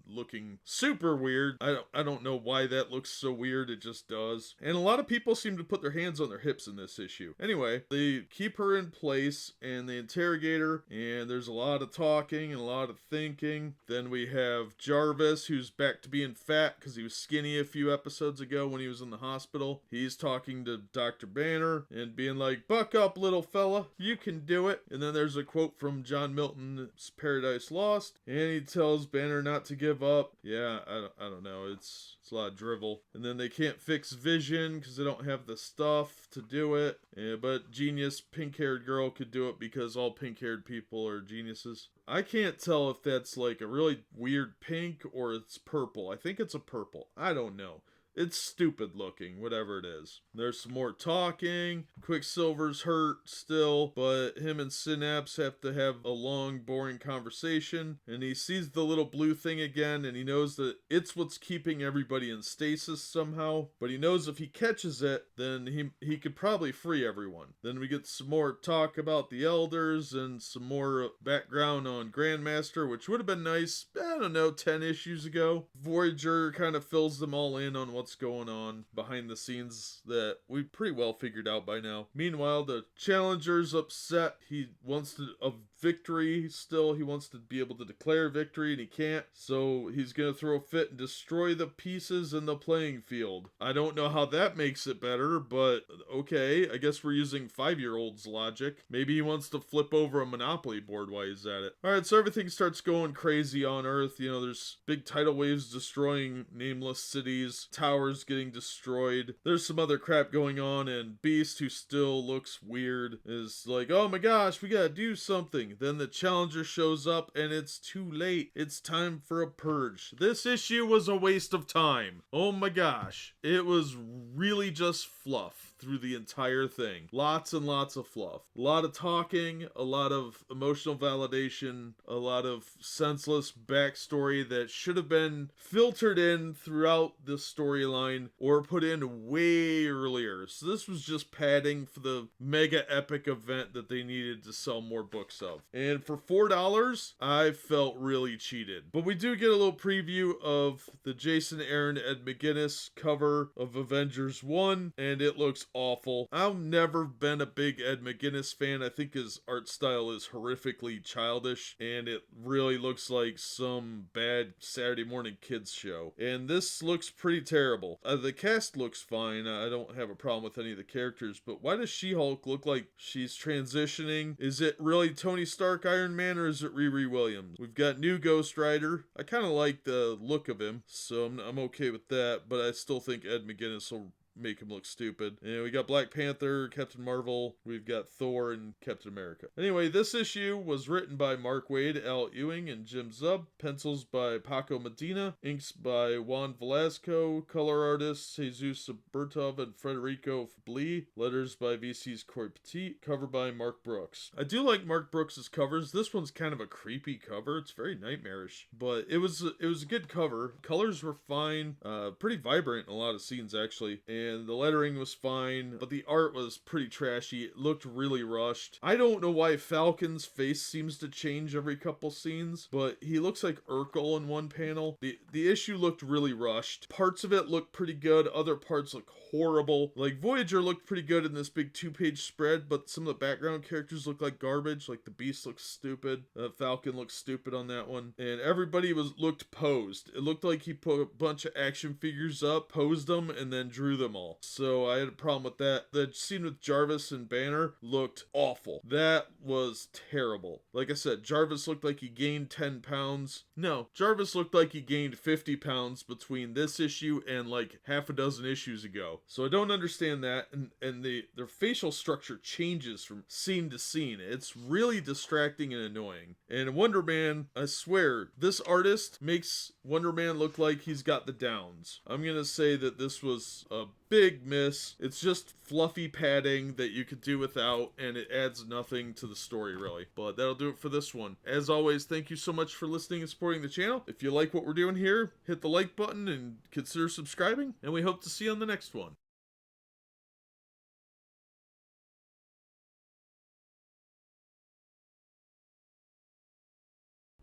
looking super weird. I don't know why that looks so weird, it just does. And a lot of people seem to put their hands on their hips in this issue. Anyway, they keep her in place and they interrogate her, and there's a lot of talking and a lot of thinking. Then we have Jarvis, who's back to being fat because he was skinny a few episodes ago when he was in the hospital. He's talking to Dr. Banner and being like, "Buck up, little fella, you can do it." And then there's a quote from John Milton's Paradise Lost, and he tells Banner not to give up. Yeah, I don't know. It's a lot of drivel. And then they can't fix Vision because they don't have the stuff to do it. Yeah, but genius pink-haired girl could do it because all pink-haired people are geniuses. I can't tell if that's like a really weird pink or it's purple. I think it's a purple. I don't know. It's stupid looking, whatever it is. There's some more talking. Quicksilver's hurt still, but him and Synapse have to have a long, boring conversation. And he sees the little blue thing again, and he knows that it's what's keeping everybody in stasis somehow. But he knows if he catches it, then he could probably free everyone. Then we get some more talk about the Elders and some more background on Grandmaster, which would have been nice, I don't know, 10 issues ago. Voyager kind of fills them all in on what's going on behind the scenes that we pretty well figured out by now. Meanwhile, the Challenger's upset. He wants a victory still. He wants to be able to declare victory, and he can't. So he's going to throw a fit and destroy the pieces in the playing field. I don't know how that makes it better, but okay. I guess we're using 5-year-old's logic. Maybe he wants to flip over a Monopoly board while he's at it. Alright, so everything starts going crazy on Earth. You know, there's big tidal waves destroying nameless cities, towers getting destroyed. There's some other crap going on, and Beast, who still looks weird, is like, "Oh my gosh, we gotta do something." Then the Challenger shows up, and it's too late. It's time for a purge. This issue was a waste of time. Oh my gosh. It was really just fluff through the entire thing. Lots and lots of fluff. A lot of talking, a lot of emotional validation, a lot of senseless backstory that should have been filtered in throughout the storyline or put in way earlier. So this was just padding for the mega epic event that they needed to sell more books of. And for $4, I felt really cheated. But we do get a little preview of the Jason Aaron Ed McGuinness cover of Avengers 1, and it looks awful. I've never been a big Ed McGuinness fan. I think his art style is horrifically childish, and it really looks like some bad Saturday morning kids show. And this looks pretty terrible. The cast looks fine. I don't have a problem with any of the characters, but why does She-Hulk look like she's transitioning? Is it really Tony Stark Iron Man, or is it Riri Williams? We've got new Ghost Rider. I kind of like the look of him, so I'm okay with that, but I still think Ed McGuinness will make him look stupid. And we got Black Panther, Captain Marvel, we've got Thor, and Captain America. Anyway, this issue was written by Mark Waid, Al Ewing, and Jim Zub. Pencils by Paco Medina. Inks by Juan Velasco. Color artists Jesus Bertov and Federico Blee. Letters by VC's Corey Petit. Cover by Mark Brooks. I do like Mark Brooks's covers. This one's kind of a creepy cover. It's very nightmarish, but it was a good cover. Colors were fine. Pretty vibrant in a lot of scenes, actually. And the lettering was fine, but the art was pretty trashy. It looked really rushed. I don't know why Falcon's face seems to change every couple scenes, but he looks like Urkel in one panel. The issue looked really rushed. Parts of it looked pretty good, other parts look horrible. Like Voyager looked pretty good in this big 2-page spread, but some of the background characters look like garbage. Like the Beast looks stupid. Falcon looks stupid on that one. And everybody looked posed. It looked like he put a bunch of action figures up, posed them, and then drew them them all. So I had a problem with that. The scene with Jarvis and Banner looked awful. That was terrible. Like I said, Jarvis looked like he gained 10 pounds. No, Jarvis looked like he gained 50 pounds between this issue and like half a dozen issues ago. So I don't understand that. And their facial structure changes from scene to scene. It's really distracting and annoying. And Wonder Man, I swear, this artist makes Wonder Man look like he's got the downs. I'm gonna say that this was a big miss. It's just fluffy padding that you could do without, and it adds nothing to the story, really. But that'll do it for this one. As always, thank you so much for listening and supporting the channel. If you like what we're doing here, hit the like button and consider subscribing, and we hope to see you on the next one.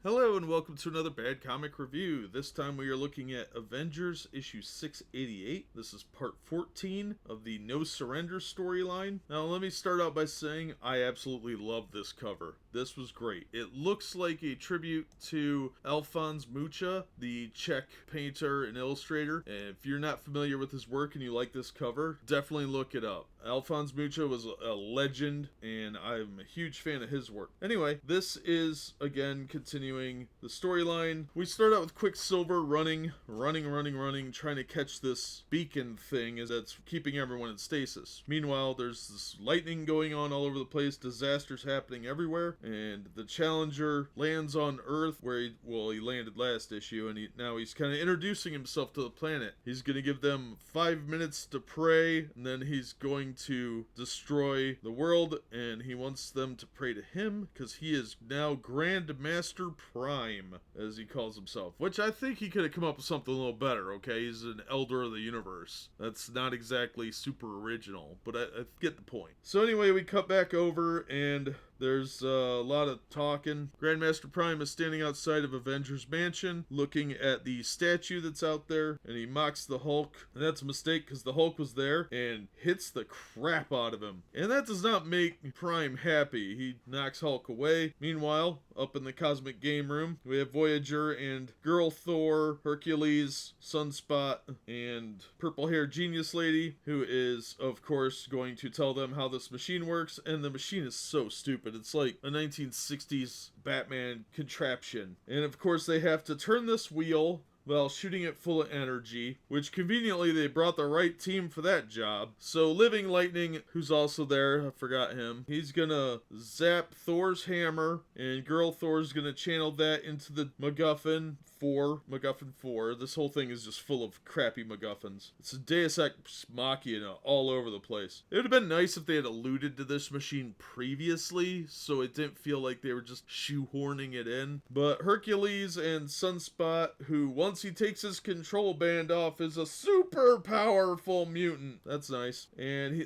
Hello and welcome to another Bad Comic Review. This time we are looking at Avengers issue 688. This is part 14 of the No Surrender storyline. Now let me start out by saying I absolutely love this cover. This was great. It looks like a tribute to Alphonse Mucha, the Czech painter and illustrator. And if you're not familiar with his work and you like this cover, definitely look it up. Alphonse Mucha was a legend, and I'm a huge fan of his work. Anyway, this is, again, continuing the storyline. We start out with Quicksilver running, trying to catch this beacon thing that's keeping everyone in stasis. Meanwhile, there's this lightning going on all over the place, disasters happening everywhere, and the Challenger lands on Earth, where he landed last issue, and now he's kind of introducing himself to the planet. He's going to give them 5 minutes to pray, and then he's going to destroy the world, and he wants them to pray to him because he is now Grand Master Prime, as he calls himself, which I think he could have come up with something a little better. Okay, he's an elder of the universe. That's not exactly super original, but I get the point. So anyway, we cut back over, and there's a lot of talking. Grandmaster Prime is standing outside of Avengers Mansion looking at the statue that's out there, and he mocks the Hulk. And that's a mistake because the Hulk was there and hits the crap out of him. And that does not make Prime happy. He knocks Hulk away. Meanwhile, up in the Cosmic Game Room, we have Voyager and Girl Thor, Hercules, Sunspot, and purple-haired Genius Lady, who is, of course, going to tell them how this machine works. And the machine is so stupid. It's like a 1960s Batman contraption. And of course they have to turn this wheel while shooting it full of energy, which conveniently they brought the right team for that job. So Living Lightning, who's also there, I forgot him, he's gonna zap Thor's hammer, and Girl Thor's gonna channel that into the MacGuffin 4. This whole thing is just full of crappy MacGuffins. It's a Deus Ex Machina all over the place. It would have been nice if they had alluded to this machine previously, so it didn't feel like they were just shoehorning it in. But Hercules and Sunspot, who once he takes his control band off, is a super powerful mutant. That's nice. And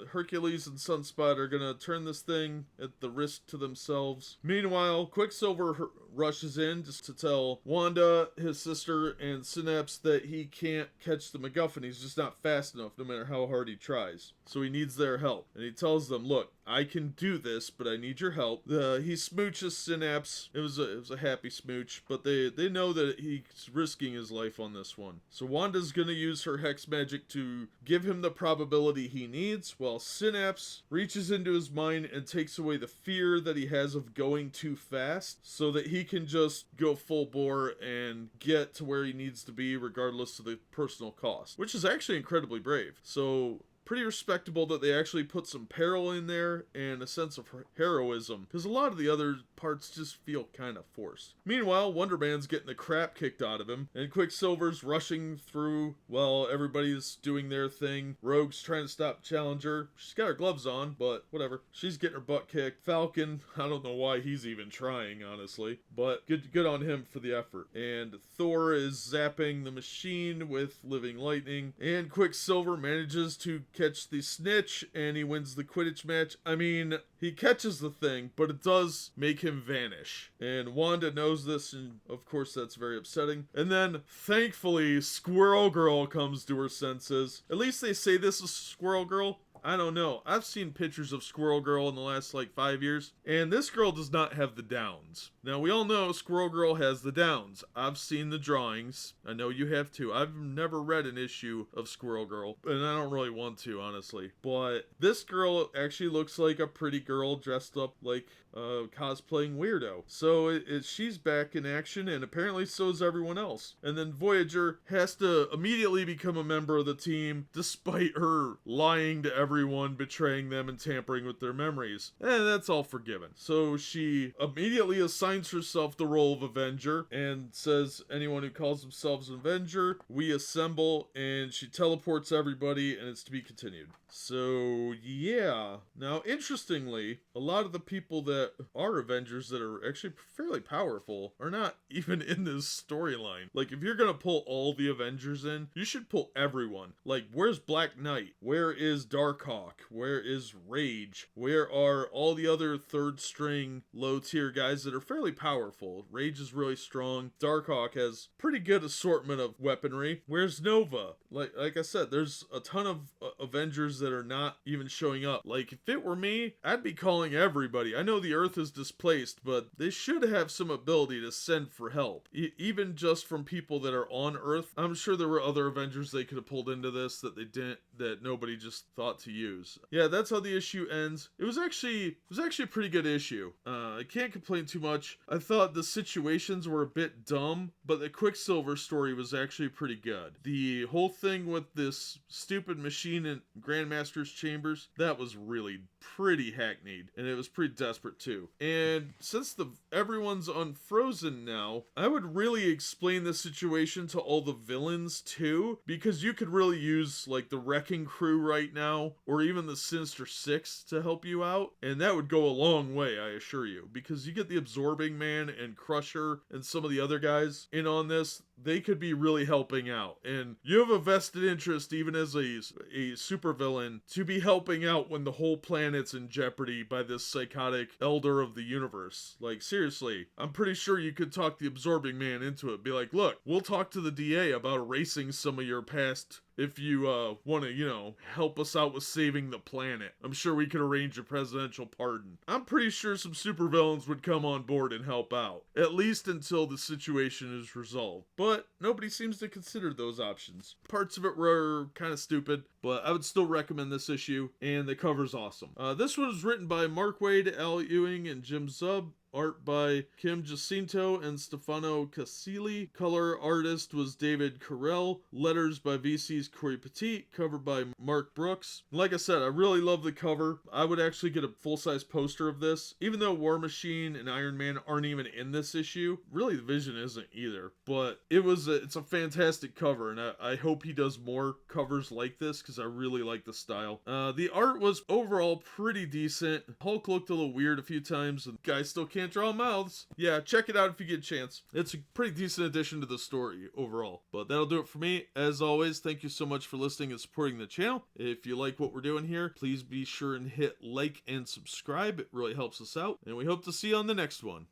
Hercules and Sunspot are gonna turn this thing at the risk to themselves. Meanwhile, Quicksilver rushes in just to tell Wanda, his sister, and Synapse that he can't catch the MacGuffin. He's just not fast enough, no matter how hard he tries. So he needs their help. And he tells them, look, I can do this, but I need your help. He smooches Synapse. It was a happy smooch, but they know that he's risking his life on this one. So Wanda's gonna use her hex magic to give him the probability he needs, while Synapse reaches into his mind and takes away the fear that he has of going too fast, so that he can just go full bore and get to where he needs to be regardless of the personal cost, which is actually incredibly brave. So pretty respectable that they actually put some peril in there and a sense of heroism, because a lot of the other parts just feel kind of forced. Meanwhile, Wonder Man's getting the crap kicked out of him, and Quicksilver's rushing through while everybody's doing their thing. Rogue's trying to stop Challenger. She's got her gloves on, but whatever. She's getting her butt kicked. Falcon, I don't know why he's even trying, honestly, but good on him for the effort. And Thor is zapping the machine with Living Lightning, and Quicksilver manages to catch the snitch, and he wins the Quidditch match. I mean, he catches the thing, but it does make him vanish. And Wanda knows this, and of course that's very upsetting. And then, thankfully, Squirrel Girl comes to her senses. At least they say this is Squirrel Girl. I don't know. I've seen pictures of Squirrel Girl in the last, 5 years, and this girl does not have the downs. Now, we all know Squirrel Girl has the downs. I've seen the drawings. I know you have too. I've never read an issue of Squirrel Girl, and I don't really want to, honestly. But this girl actually looks like a pretty girl dressed up like a cosplaying weirdo. So she's back in action, and apparently so is everyone else. And then Voyager has to immediately become a member of the team, despite her lying to everyone, betraying them, and tampering with their memories. And that's all forgiven. So she immediately assigns herself the role of Avenger and says, anyone who calls themselves an Avenger, we assemble, and she teleports everybody, and it's to be continued. So, yeah. Now, interestingly, a lot of the people that are Avengers that are actually fairly powerful are not even in this storyline. Like, if you're gonna pull all the Avengers in, you should pull everyone. Like, where's Black Knight? Where is Darkhawk? Where is Rage? Where are all the other third string low tier guys that are fairly powerful? Rage is really strong. Darkhawk has pretty good assortment of weaponry. Where's Nova? Like I said, there's a ton of Avengers that are not even showing up. Like, if it were me, I'd be calling everybody. I know the Earth is displaced, but they should have some ability to send for help. Even just from people that are on Earth. I'm sure there were other Avengers they could have pulled into this that they didn't, that nobody just thought to use. Yeah, that's how the issue ends. It was actually a pretty good issue. I can't complain too much. I thought the situations were a bit dumb, but the Quicksilver story was actually pretty good. The whole thing with this stupid machine in Grandmaster's chambers, that was really pretty hackneyed, and it was pretty desperate too. And since everyone's unfrozen now, I would really explain the situation to all the villains too, because you could really use like the Wrecking Crew right now, or even the Sinister Six to help you out, and that would go a long way, I assure you, because you get the Absorbing Man and Crusher and some of the other guys in on this. They could be really helping out, and you have a vested interest, even as a supervillain, to be helping out when the whole planet's in jeopardy by this psychotic elder of the universe. Like, seriously, I'm pretty sure you could talk the Absorbing Man into it. Be like, look, we'll talk to the DA about erasing some of your past if you want to, help us out with saving the planet. I'm sure we could arrange a presidential pardon. I'm pretty sure some supervillains would come on board and help out, at least until the situation is resolved. But nobody seems to consider those options. Parts of it were kind of stupid, but I would still recommend this issue, and the cover's awesome. This one was written by Mark Waid, Al Ewing, and Jim Zub. Art by Kim Jacinto and Stefano Casilli. Color artist was David Carell. Letters by VC's Corey Petit. Cover by Mark Brooks. Like I said, I really love the cover. I would actually get a full-size poster of this. Even though War Machine and Iron Man aren't even in this issue. Really, the Vision isn't either. But it's a fantastic cover, and I hope he does more covers like this, because I really like the style. The art was overall pretty decent. Hulk looked a little weird a few times, and guys still can't draw mouths. Yeah, check it out if you get a chance. It's a pretty decent addition to the story overall. But that'll do it for me. As always, thank you so much for listening and supporting the channel. If you like what we're doing here, please be sure and hit like and subscribe. It really helps us out. And we hope to see you on the next one.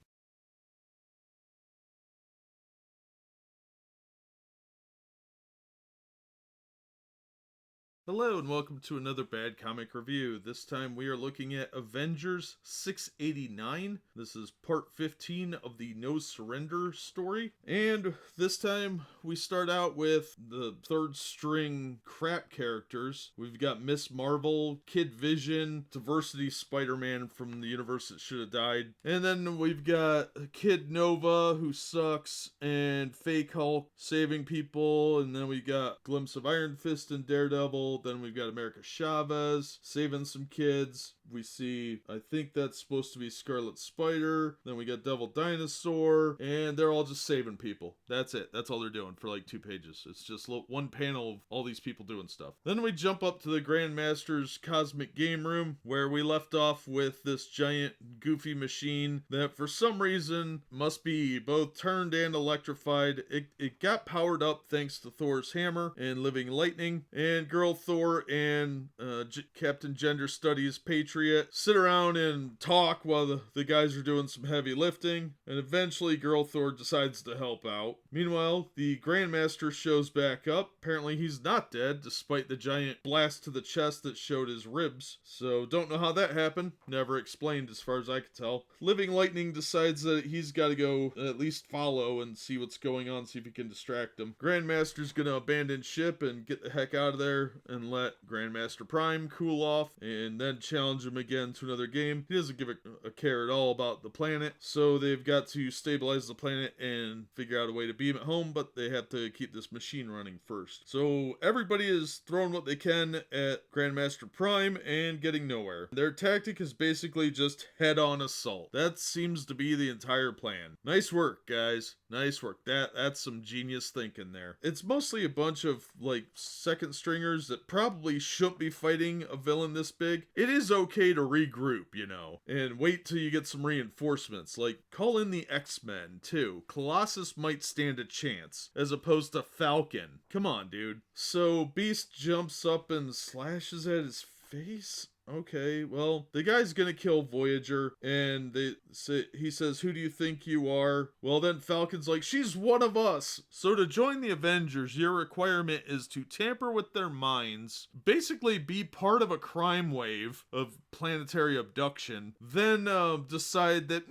Hello and welcome to another Bad Comic Review. This time we are looking at Avengers 689. This is part 15 of the No Surrender story. And this time we start out with the third string crap characters. We've got Miss Marvel, Kid Vision, Diversity Spider-Man from the universe that should have died. And then we've got Kid Nova, who sucks, and Fake Hulk saving people. And then we got Glimpse of Iron Fist and Daredevil. Then we've got America Chavez saving some kids. We see, I think that's supposed to be Scarlet Spider. Then we got Devil Dinosaur. And they're all just saving people. That's it. That's all they're doing for like 2 pages. It's just one panel of all these people doing stuff. Then we jump up to the Grandmaster's Cosmic Game Room, where we left off with this giant goofy machine that for some reason must be both turned and electrified. It got powered up thanks to Thor's hammer and living lightning. And Girl Thor and Captain Gender Studies Patriot compatriot sit around and talk while the guys are doing some heavy lifting, and eventually Girl Thor decides to help out. Meanwhile, the Grandmaster shows back up. Apparently he's not dead, despite the giant blast to the chest that showed his ribs. So don't know how that happened. Never explained as far as I could tell. Living Lightning decides that he's got to go at least follow and see what's going on, see if he can distract him. Grandmaster's gonna abandon ship and get the heck out of there and let Grandmaster Prime cool off and then challenge him again to another game. He doesn't give a care at all about the planet, so they've got to stabilize the planet and figure out a way to beam it home, but they have to keep this machine running first. So everybody is throwing what they can at Grandmaster Prime and getting nowhere. Their tactic is basically just head-on assault. That seems to be the entire plan. Nice work, guys. Nice work. That's some genius thinking there. It's mostly a bunch of, like, second stringers that probably shouldn't be fighting a villain this big. It is okay to regroup, you know, and wait till you get some reinforcements. Like, call in the X-Men, too. Colossus might stand a chance, as opposed to Falcon. Come on, dude. So, Beast jumps up and slashes at his face? Okay, well, the guy's gonna kill Voyager, and he says, "Who do you think you are?" Well, then Falcon's like, "She's one of us!" So to join the Avengers, your requirement is to tamper with their minds, basically be part of a crime wave of planetary abduction, then decide that,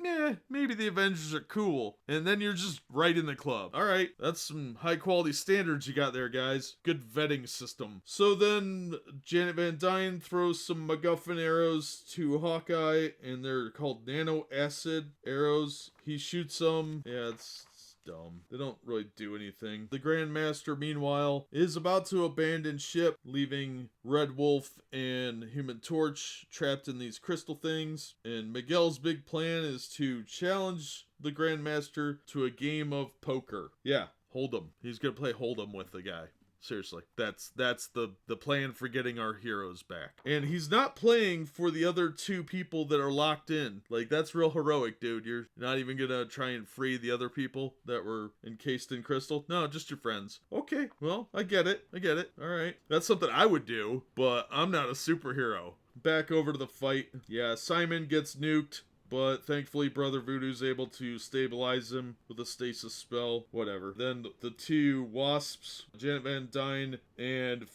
maybe the Avengers are cool, and then you're just right in the club. Alright, that's some high-quality standards you got there, guys. Good vetting system. So then Janet Van Dyne throws some MacGuffin arrows to Hawkeye, and they're called nano acid arrows. He shoots them. Yeah, it's dumb. They don't really do anything. The Grandmaster, meanwhile, is about to abandon ship, leaving Red Wolf and Human Torch trapped in these crystal things. And Miguel's big plan is to challenge the Grandmaster to a game of poker. Yeah, Hold'em. He's gonna play Hold'em with the guy. Seriously, that's the plan for getting our heroes back. And he's not playing for the other two people that are locked in. Like, that's real heroic, dude. You're not even gonna try and free the other people that were encased in crystal. No, just your friends. Okay, well, I get it. All right. That's something I would do, but I'm not a superhero. Back over to the fight. Yeah, Simon gets nuked, but thankfully Brother Voodoo's able to stabilize him with a stasis spell. Whatever. Then the two wasps, Janet Van Dyne and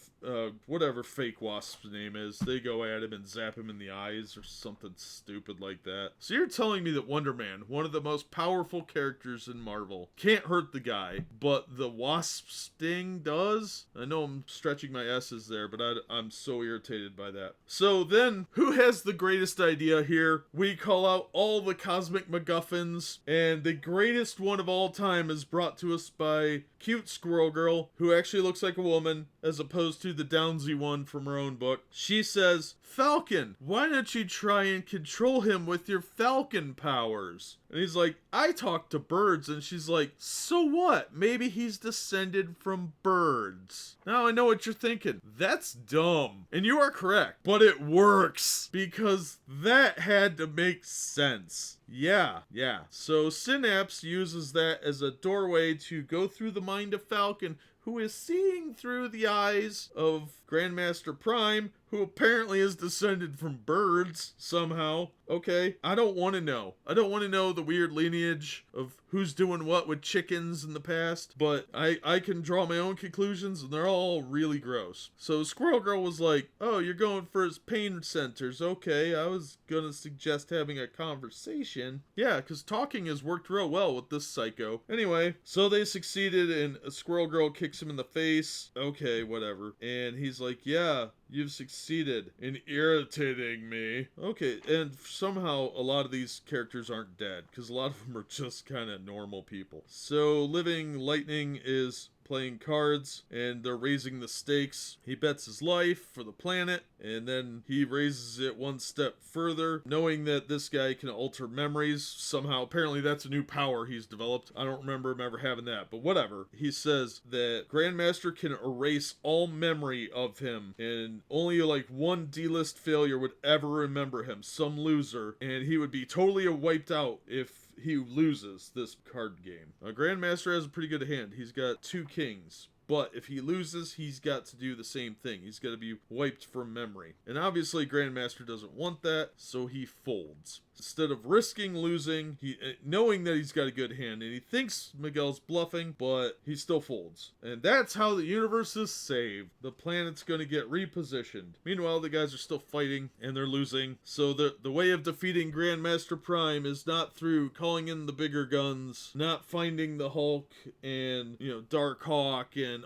whatever fake wasp's name is, they go at him and zap him in the eyes or something stupid like that. So you're telling me that Wonder Man, one of the most powerful characters in Marvel, can't hurt the guy, but the wasp sting does? I know I'm stretching my S's there, but I'm so irritated by that. So then, who has the greatest idea here? We call out all the cosmic MacGuffins, and the greatest one of all time is brought to us by cute Squirrel Girl, who actually looks like a woman, as opposed to the Downsy one from her own book. She says, "Falcon, why don't you try and control him with your Falcon powers?" And he's like, "I talk to birds." And she's like, "So what? Maybe he's descended from birds." Now I know what you're thinking. That's dumb. And you are correct. But it works. Because that had to make sense. Yeah. So Synapse uses that as a doorway to go through the mind of Falcon, who is seeing through the eyes of Grandmaster Prime, who apparently is descended from birds somehow. Okay, I don't want to know. I don't want to know the weird lineage of who's doing what with chickens in the past, but I can draw my own conclusions, and they're all really gross. So Squirrel Girl was like, "Oh, you're going for his pain centers. Okay, I was gonna suggest having a conversation." Yeah, because talking has worked real well with this psycho. Anyway, so they succeeded, and Squirrel Girl kicks him in the face. Okay, whatever. And he's like, "Yeah, you've succeeded in irritating me." Okay, and somehow a lot of these characters aren't dead, because a lot of them are just kind of normal people. So Living Lightning is playing cards, and they're raising the stakes. He bets his life for the planet, and then he raises it one step further, knowing that this guy can alter memories somehow. Apparently that's a new power he's developed. I don't remember him ever having that, but whatever. He says that Grandmaster can erase all memory of him, and only like one D-list failure would ever remember him, some loser, and he would be totally wiped out if he loses this card game. Grandmaster has a pretty good hand. He's got two kings. but if he loses, he's got to do the same thing. He's got to be wiped from memory. And obviously Grandmaster doesn't want that, so he folds. Instead of risking losing, knowing that he's got a good hand, and he thinks Miguel's bluffing, but he still folds. And that's how the universe is saved. The planet's going to get repositioned. Meanwhile, the guys are still fighting, and they're losing. So the way of defeating Grandmaster Prime is not through calling in the bigger guns, not finding the Hulk and, Dark Hawk and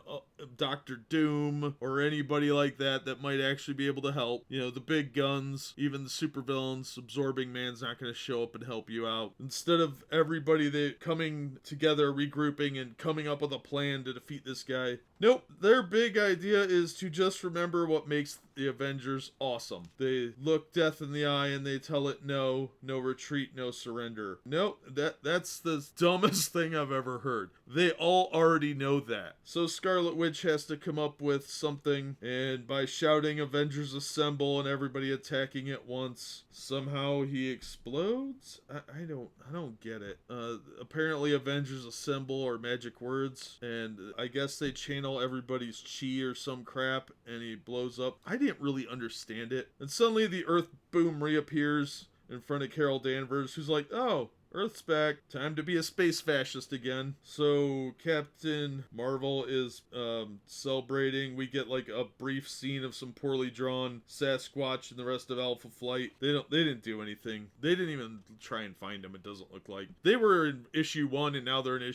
Doctor Doom or anybody like that might actually be able to help. The big guns, even the supervillains, Absorbing Man's not going to show up and help you out. Instead of everybody coming together, regrouping, and coming up with a plan to defeat this guy, nope, their big idea is to just remember what makes the Avengers awesome. They look death in the eye and they tell it no retreat, no surrender. Nope, that's the dumbest thing I've ever heard. They all already know that. So Scarlet Witch has to come up with something, and by shouting Avengers Assemble and everybody attacking at once, somehow he explodes? I don't get it. Apparently Avengers Assemble are magic words, and I guess they channel everybody's chi or some crap, and he blows up. I didn't really understand it. And suddenly the Earth Boom reappears in front of Carol Danvers, who's like, oh, Earth's back. Time to be a space fascist again. So Captain Marvel is celebrating. We get like a brief scene of some poorly drawn Sasquatch and the rest of Alpha Flight. They didn't do anything. They didn't even try and find them. It doesn't look like. They were in issue 1 and now they're in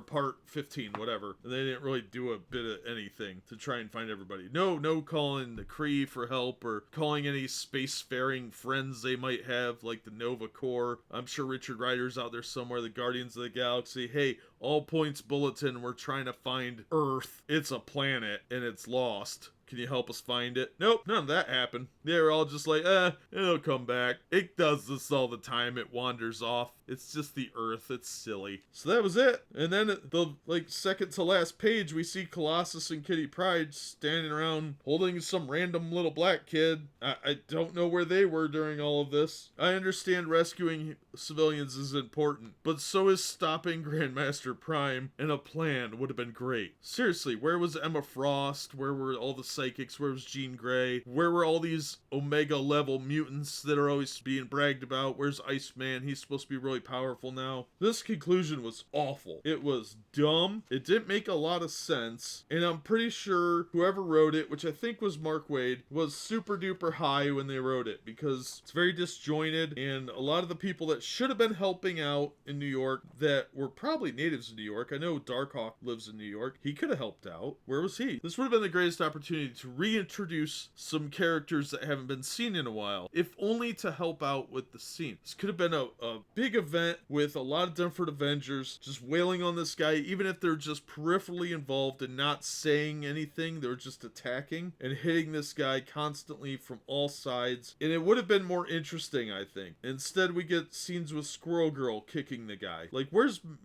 part 15, whatever. And they didn't really do a bit of anything to try and find everybody. No calling the Kree for help or calling any spacefaring friends they might have, like the Nova Corps. I'm sure Richard Rider's out there somewhere, the Guardians of the Galaxy. Hey, all points bulletin, we're trying to find Earth. It's a planet and it's lost. Can you help us find it? Nope, none of that happened. They were all just like, it'll come back. It does this all the time. It wanders off. It's just the Earth. It's silly. So that was it. And then the second to last page, we see Colossus and Kitty Pryde standing around holding some random little black kid. I don't know where they were during all of this. I understand rescuing civilians is important, but so is stopping Grandmaster Prime, and a plan would have been great. Seriously, where was Emma Frost? Where were all the psychics? Where was Jean Grey? Where were all these Omega level mutants that are always being bragged about? Where's Iceman? He's supposed to be really powerful now. This conclusion was awful. It was dumb. It didn't make a lot of sense, and I'm pretty sure whoever wrote it, which I think was Mark Waid, was super duper high when they wrote it, because it's very disjointed, and a lot of the people that should have been helping out in New York that were probably natives of New York. I know Darkhawk lives in New York. He could have helped out. Where was he? This would have been the greatest opportunity to reintroduce some characters that haven't been seen in a while, if only to help out with the scene. This could have been a big event with a lot of different Avengers just wailing on this guy, even if they're just peripherally involved and not saying anything. They're just attacking and hitting this guy constantly from all sides, and it would have been more interesting, I think. Instead, we get scenes with Squirrel Girl kicking the guy. Like,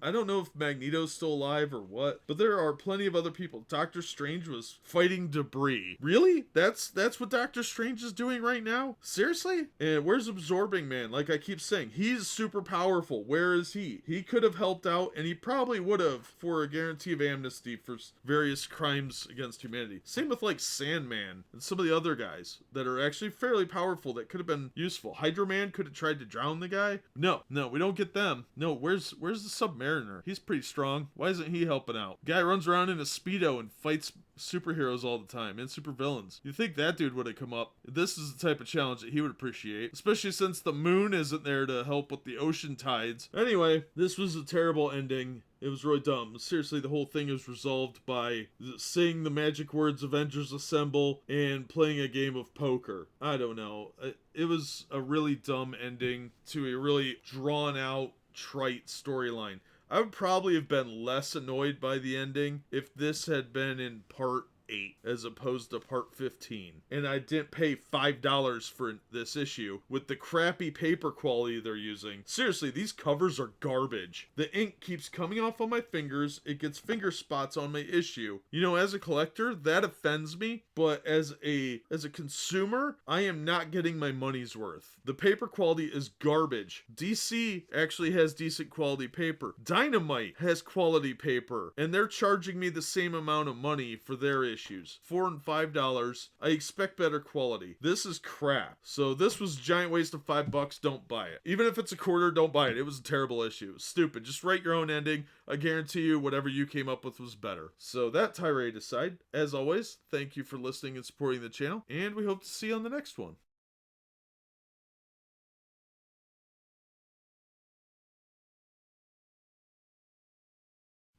I don't know if Magneto's still alive or what, but there are plenty of other people. Doctor Strange was fighting debris. Really? That's what Doctor Strange is doing right now? Seriously? And where's Absorbing Man? Like I keep saying, he's super powerful. Where is he? He could have helped out, and he probably would have for a guarantee of amnesty for various crimes against humanity. Same with like Sandman and some of the other guys that are actually fairly powerful that could have been useful. Hydro Man could have tried to drown the guy. No, we don't get them. No, where's the Submariner? He's pretty strong. Why isn't he helping out? Guy runs around in a Speedo and fights superheroes all the time and supervillains. You'd think that dude would have come up. This is the type of challenge that he would appreciate, especially since the moon isn't there to help with the ocean tides. Anyway, this was a terrible ending. It was really dumb. Seriously, the whole thing is resolved by saying the magic words Avengers Assemble and playing a game of poker. I don't know. It was a really dumb ending to a really drawn out, trite storyline. I would probably have been less annoyed by the ending if this had been in part 8 as opposed to part 15. And I didn't pay $5 for this issue with the crappy paper quality they're using. Seriously, these covers are garbage. The ink keeps coming off on my fingers. It gets finger spots on my issue. You know, as a collector, that offends me, but as a consumer, I am not getting my money's worth. The paper quality is garbage. DC actually has decent quality paper. Dynamite has quality paper, and they're charging me the same amount of money for their issues. $4 and $5. I expect better quality. This is crap. So this was a giant waste of $5. Don't buy it. Even if it's a quarter, don't buy it. It was a terrible issue. It was stupid. Just write your own ending. I guarantee you whatever you came up with was better. So that tirade aside, as always, thank you for listening and supporting the channel, and we hope to see you on the next one.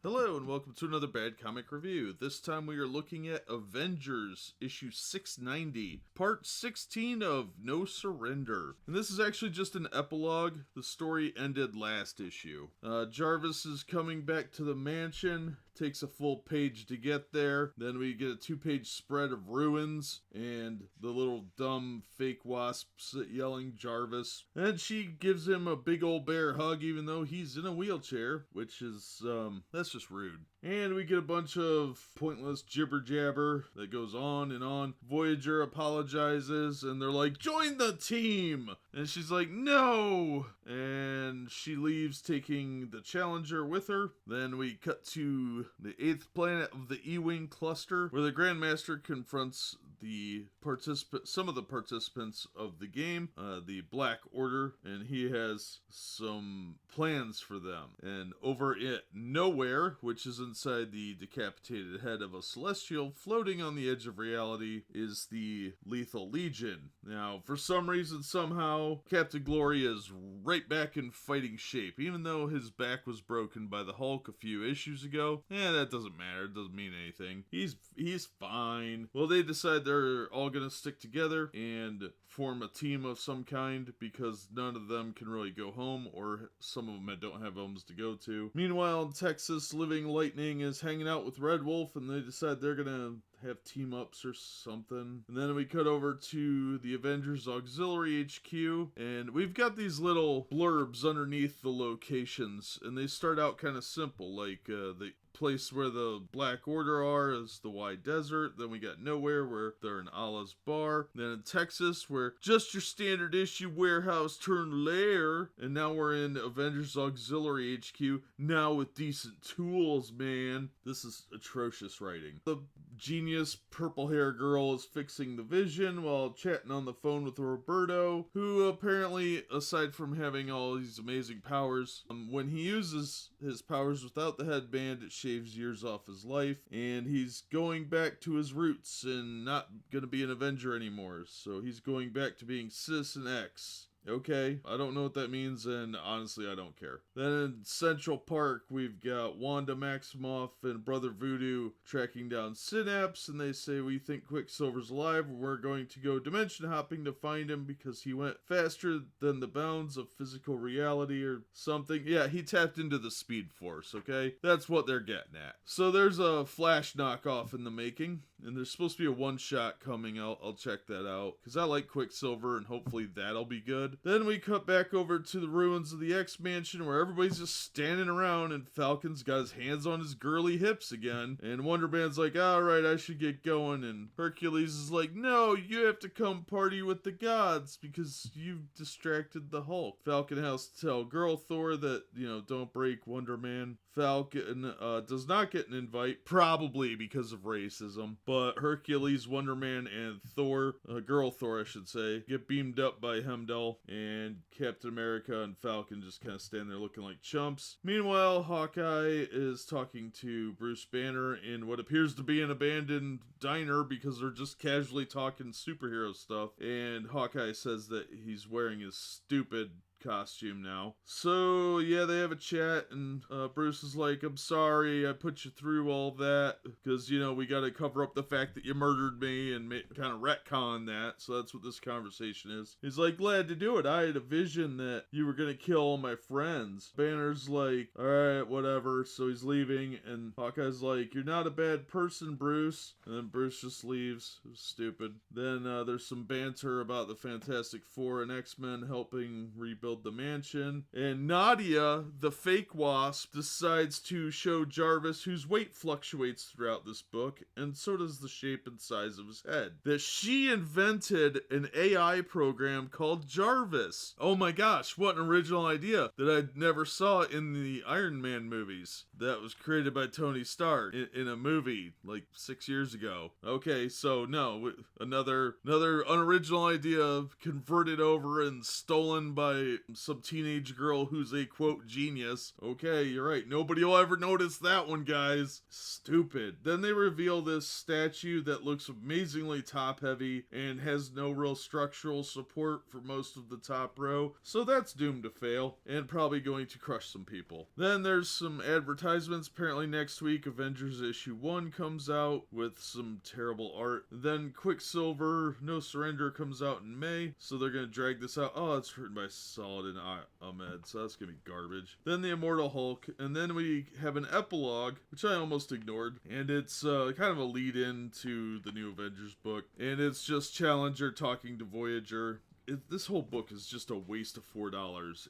Hello and welcome to another Bad Comic Review. This time we are looking at Avengers issue 690, part 16 of No Surrender. And this is actually just an epilogue. The story ended last issue. Jarvis is coming back to the mansion. Takes a full page to get there. Then we get a 2-page spread of ruins and the little dumb fake wasps yelling Jarvis. And she gives him a big old bear hug even though he's in a wheelchair, which is, that's just rude. And we get a bunch of pointless jibber jabber that goes on and on. Voyager apologizes and they're like, join the team! And she's like, no! And she leaves taking the Challenger with her. Then we cut to the 8th planet of the E-Wing cluster where the Grandmaster confronts some of the participants of the game, the Black Order, and he has some plans for them. And over at Nowhere, which is inside the decapitated head of a Celestial floating on the edge of reality, is the Lethal Legion. Now, for some reason, somehow, Captain Glory is right back in fighting shape, even though his back was broken by the Hulk a few issues ago. That doesn't matter. It doesn't mean anything. He's fine. Well, they decide they're all gonna stick together and form a team of some kind because none of them can really go home, or some of them don't have homes to go to. Meanwhile, in Texas, Living Lightning is hanging out with Red Wolf and they decide they're gonna have team ups or something. And then we cut over to the Avengers Auxiliary HQ, and we've got these little blurbs underneath the locations, and they start out kind of simple, like the place where the Black Order are is the Wide Desert. Then we got Nowhere, where they're in Allah's bar. Then in Texas, where just your standard issue warehouse turned lair. And now we're in Avengers Auxiliary HQ, now with decent tools, man. This is atrocious writing. The genius purple hair girl is fixing the Vision while chatting on the phone with Roberto, who apparently, aside from having all these amazing powers, when he uses his powers without the headband, it shaves years off his life, and he's going back to his roots and not gonna be an Avenger anymore. So he's going back to being Citizen X. Okay, I don't know what that means, and honestly, I don't care. Then in Central Park, we've got Wanda Maximoff and Brother Voodoo tracking down Synapse, and they say, we think Quicksilver's alive, and we're going to go dimension hopping to find him because he went faster than the bounds of physical reality or something. Yeah, he tapped into the Speed Force, okay? That's what they're getting at. So there's a Flash knockoff in the making, and there's supposed to be a one-shot coming. I'll check that out, because I like Quicksilver, and hopefully that'll be good. Then we cut back over to the ruins of the X-Mansion where everybody's just standing around and Falcon's got his hands on his girly hips again. And Wonder Man's like, alright, I should get going. And Hercules is like, no, you have to come party with the gods because you've distracted the Hulk. Falcon has to tell Girl Thor that, don't break Wonder Man. Falcon does not get an invite, probably because of racism. But Hercules, Wonder Man, and Thor, Girl Thor I should say, get beamed up by Heimdall. And Captain America and Falcon just kind of stand there looking like chumps. Meanwhile, Hawkeye is talking to Bruce Banner in what appears to be an abandoned diner because they're just casually talking superhero stuff. And Hawkeye says that he's wearing his stupid costume now. So yeah, they have a chat, and Bruce is like, I'm sorry I put you through all that, because we gotta cover up the fact that you murdered me and kind of retcon that. So that's what this conversation is. He's like, glad to do it. I had a vision that you were gonna kill all my friends. Banner's like, alright, whatever. So he's leaving, and Hawkeye's like, you're not a bad person, Bruce. And then Bruce just leaves. It was stupid. Then there's some banter about the Fantastic Four and X-Men helping rebuild the mansion. And Nadia, the fake Wasp, decides to show Jarvis, whose weight fluctuates throughout this book, and so does the shape and size of his head, that she invented an AI program called Jarvis. Oh my gosh, what an original idea that I never saw in the Iron Man movies. That was created by Tony Stark in a movie like 6 years ago. Okay, so no, another unoriginal idea converted over and stolen by some teenage girl who's a quote genius. Okay, you're right. Nobody will ever notice that one, guys. Stupid. Then they reveal this statue that looks amazingly top heavy and has no real structural support for most of the top row. So that's doomed to fail and probably going to crush some people. Then there's some advertisements. Apparently next week Avengers issue 1 comes out with some terrible art. Then Quicksilver No Surrender comes out in May. So they're going to drag this out. Oh, it's written by Solid and Ahmed. So that's going to be garbage. Then the Immortal Hulk. And then we have an epilogue, which I almost ignored. And it's kind of a lead in to the new Avengers book. And it's just Challenger talking to Voyager. This whole book is just a waste of $4.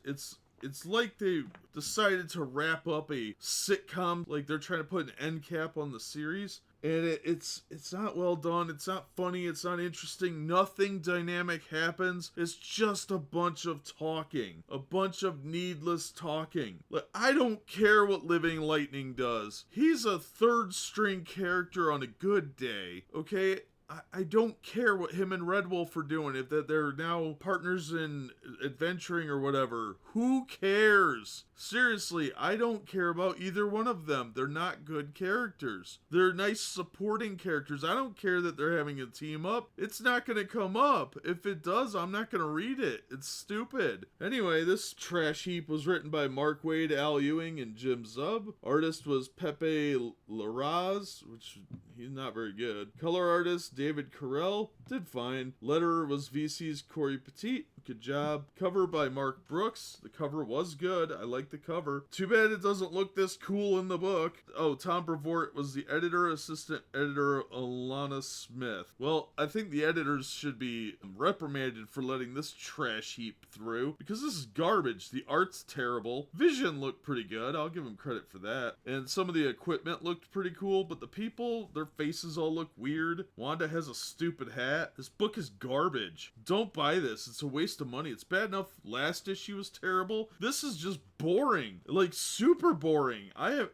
It's like they decided to wrap up a sitcom, like they're trying to put an end cap on the series. And it's not well done, it's not funny, it's not interesting, nothing dynamic happens. It's just a bunch of talking. A bunch of needless talking. Like, I don't care what Living Lightning does. He's a third string character on a good day, okay? I don't care what him and Red Wolf are doing, if that they're now partners in adventuring or whatever. Who cares? Seriously, I don't care about either one of them. They're not good characters. They're nice supporting characters. I don't care that they're having a team up. It's not going to come up. If it does, I'm not going to read it. It's stupid. Anyway, this trash heap was written by Mark Waid, Al Ewing, and Jim Zub. Artist was Pepe Larraz, which he's not very good. Color artist David Carell, did fine. Letterer was VC's Corey Petit. Good job. Cover by Mark Brooks. The cover was good. I like the cover. Too bad it doesn't look this cool in the book. Oh, Tom Brevoort was the editor. Assistant editor Alana Smith. Well, I think the editors should be reprimanded for letting this trash heap through, because this is garbage. The art's terrible. Vision looked pretty good. I'll give him credit for that. And some of the equipment looked pretty cool, but the people, their faces all look weird. Wanda has a stupid hat. This book is garbage. Don't buy this. It's a waste of money. It's bad enough last issue was terrible. This is just boring, like super boring. I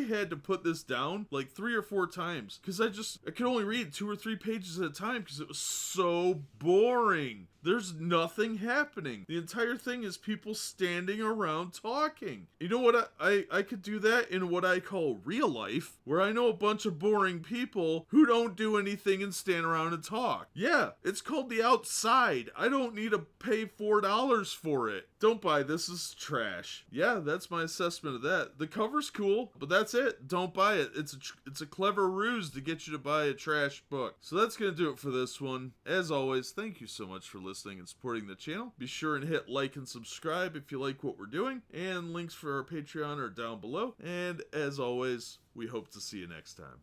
had to put this down like 3 or 4 times because I could only read 2 or 3 pages at a time because it was so boring. There's nothing happening. The entire thing is people standing around talking. You know what? I could do that in what I call real life, where I know a bunch of boring people who don't do anything and stand around and talk. Yeah, it's called The Outside. I don't need to pay $4 for it. Don't buy this. Is trash. Yeah, that's my assessment of that. The cover's cool, but that's it. Don't buy it. It's a clever ruse to get you to buy a trash book. So that's gonna do it for this one. As always, thank you so much for listening and supporting the channel. Be sure and hit like and subscribe if you like what we're doing, and links for our Patreon are down below. And as always, we hope to see you next time.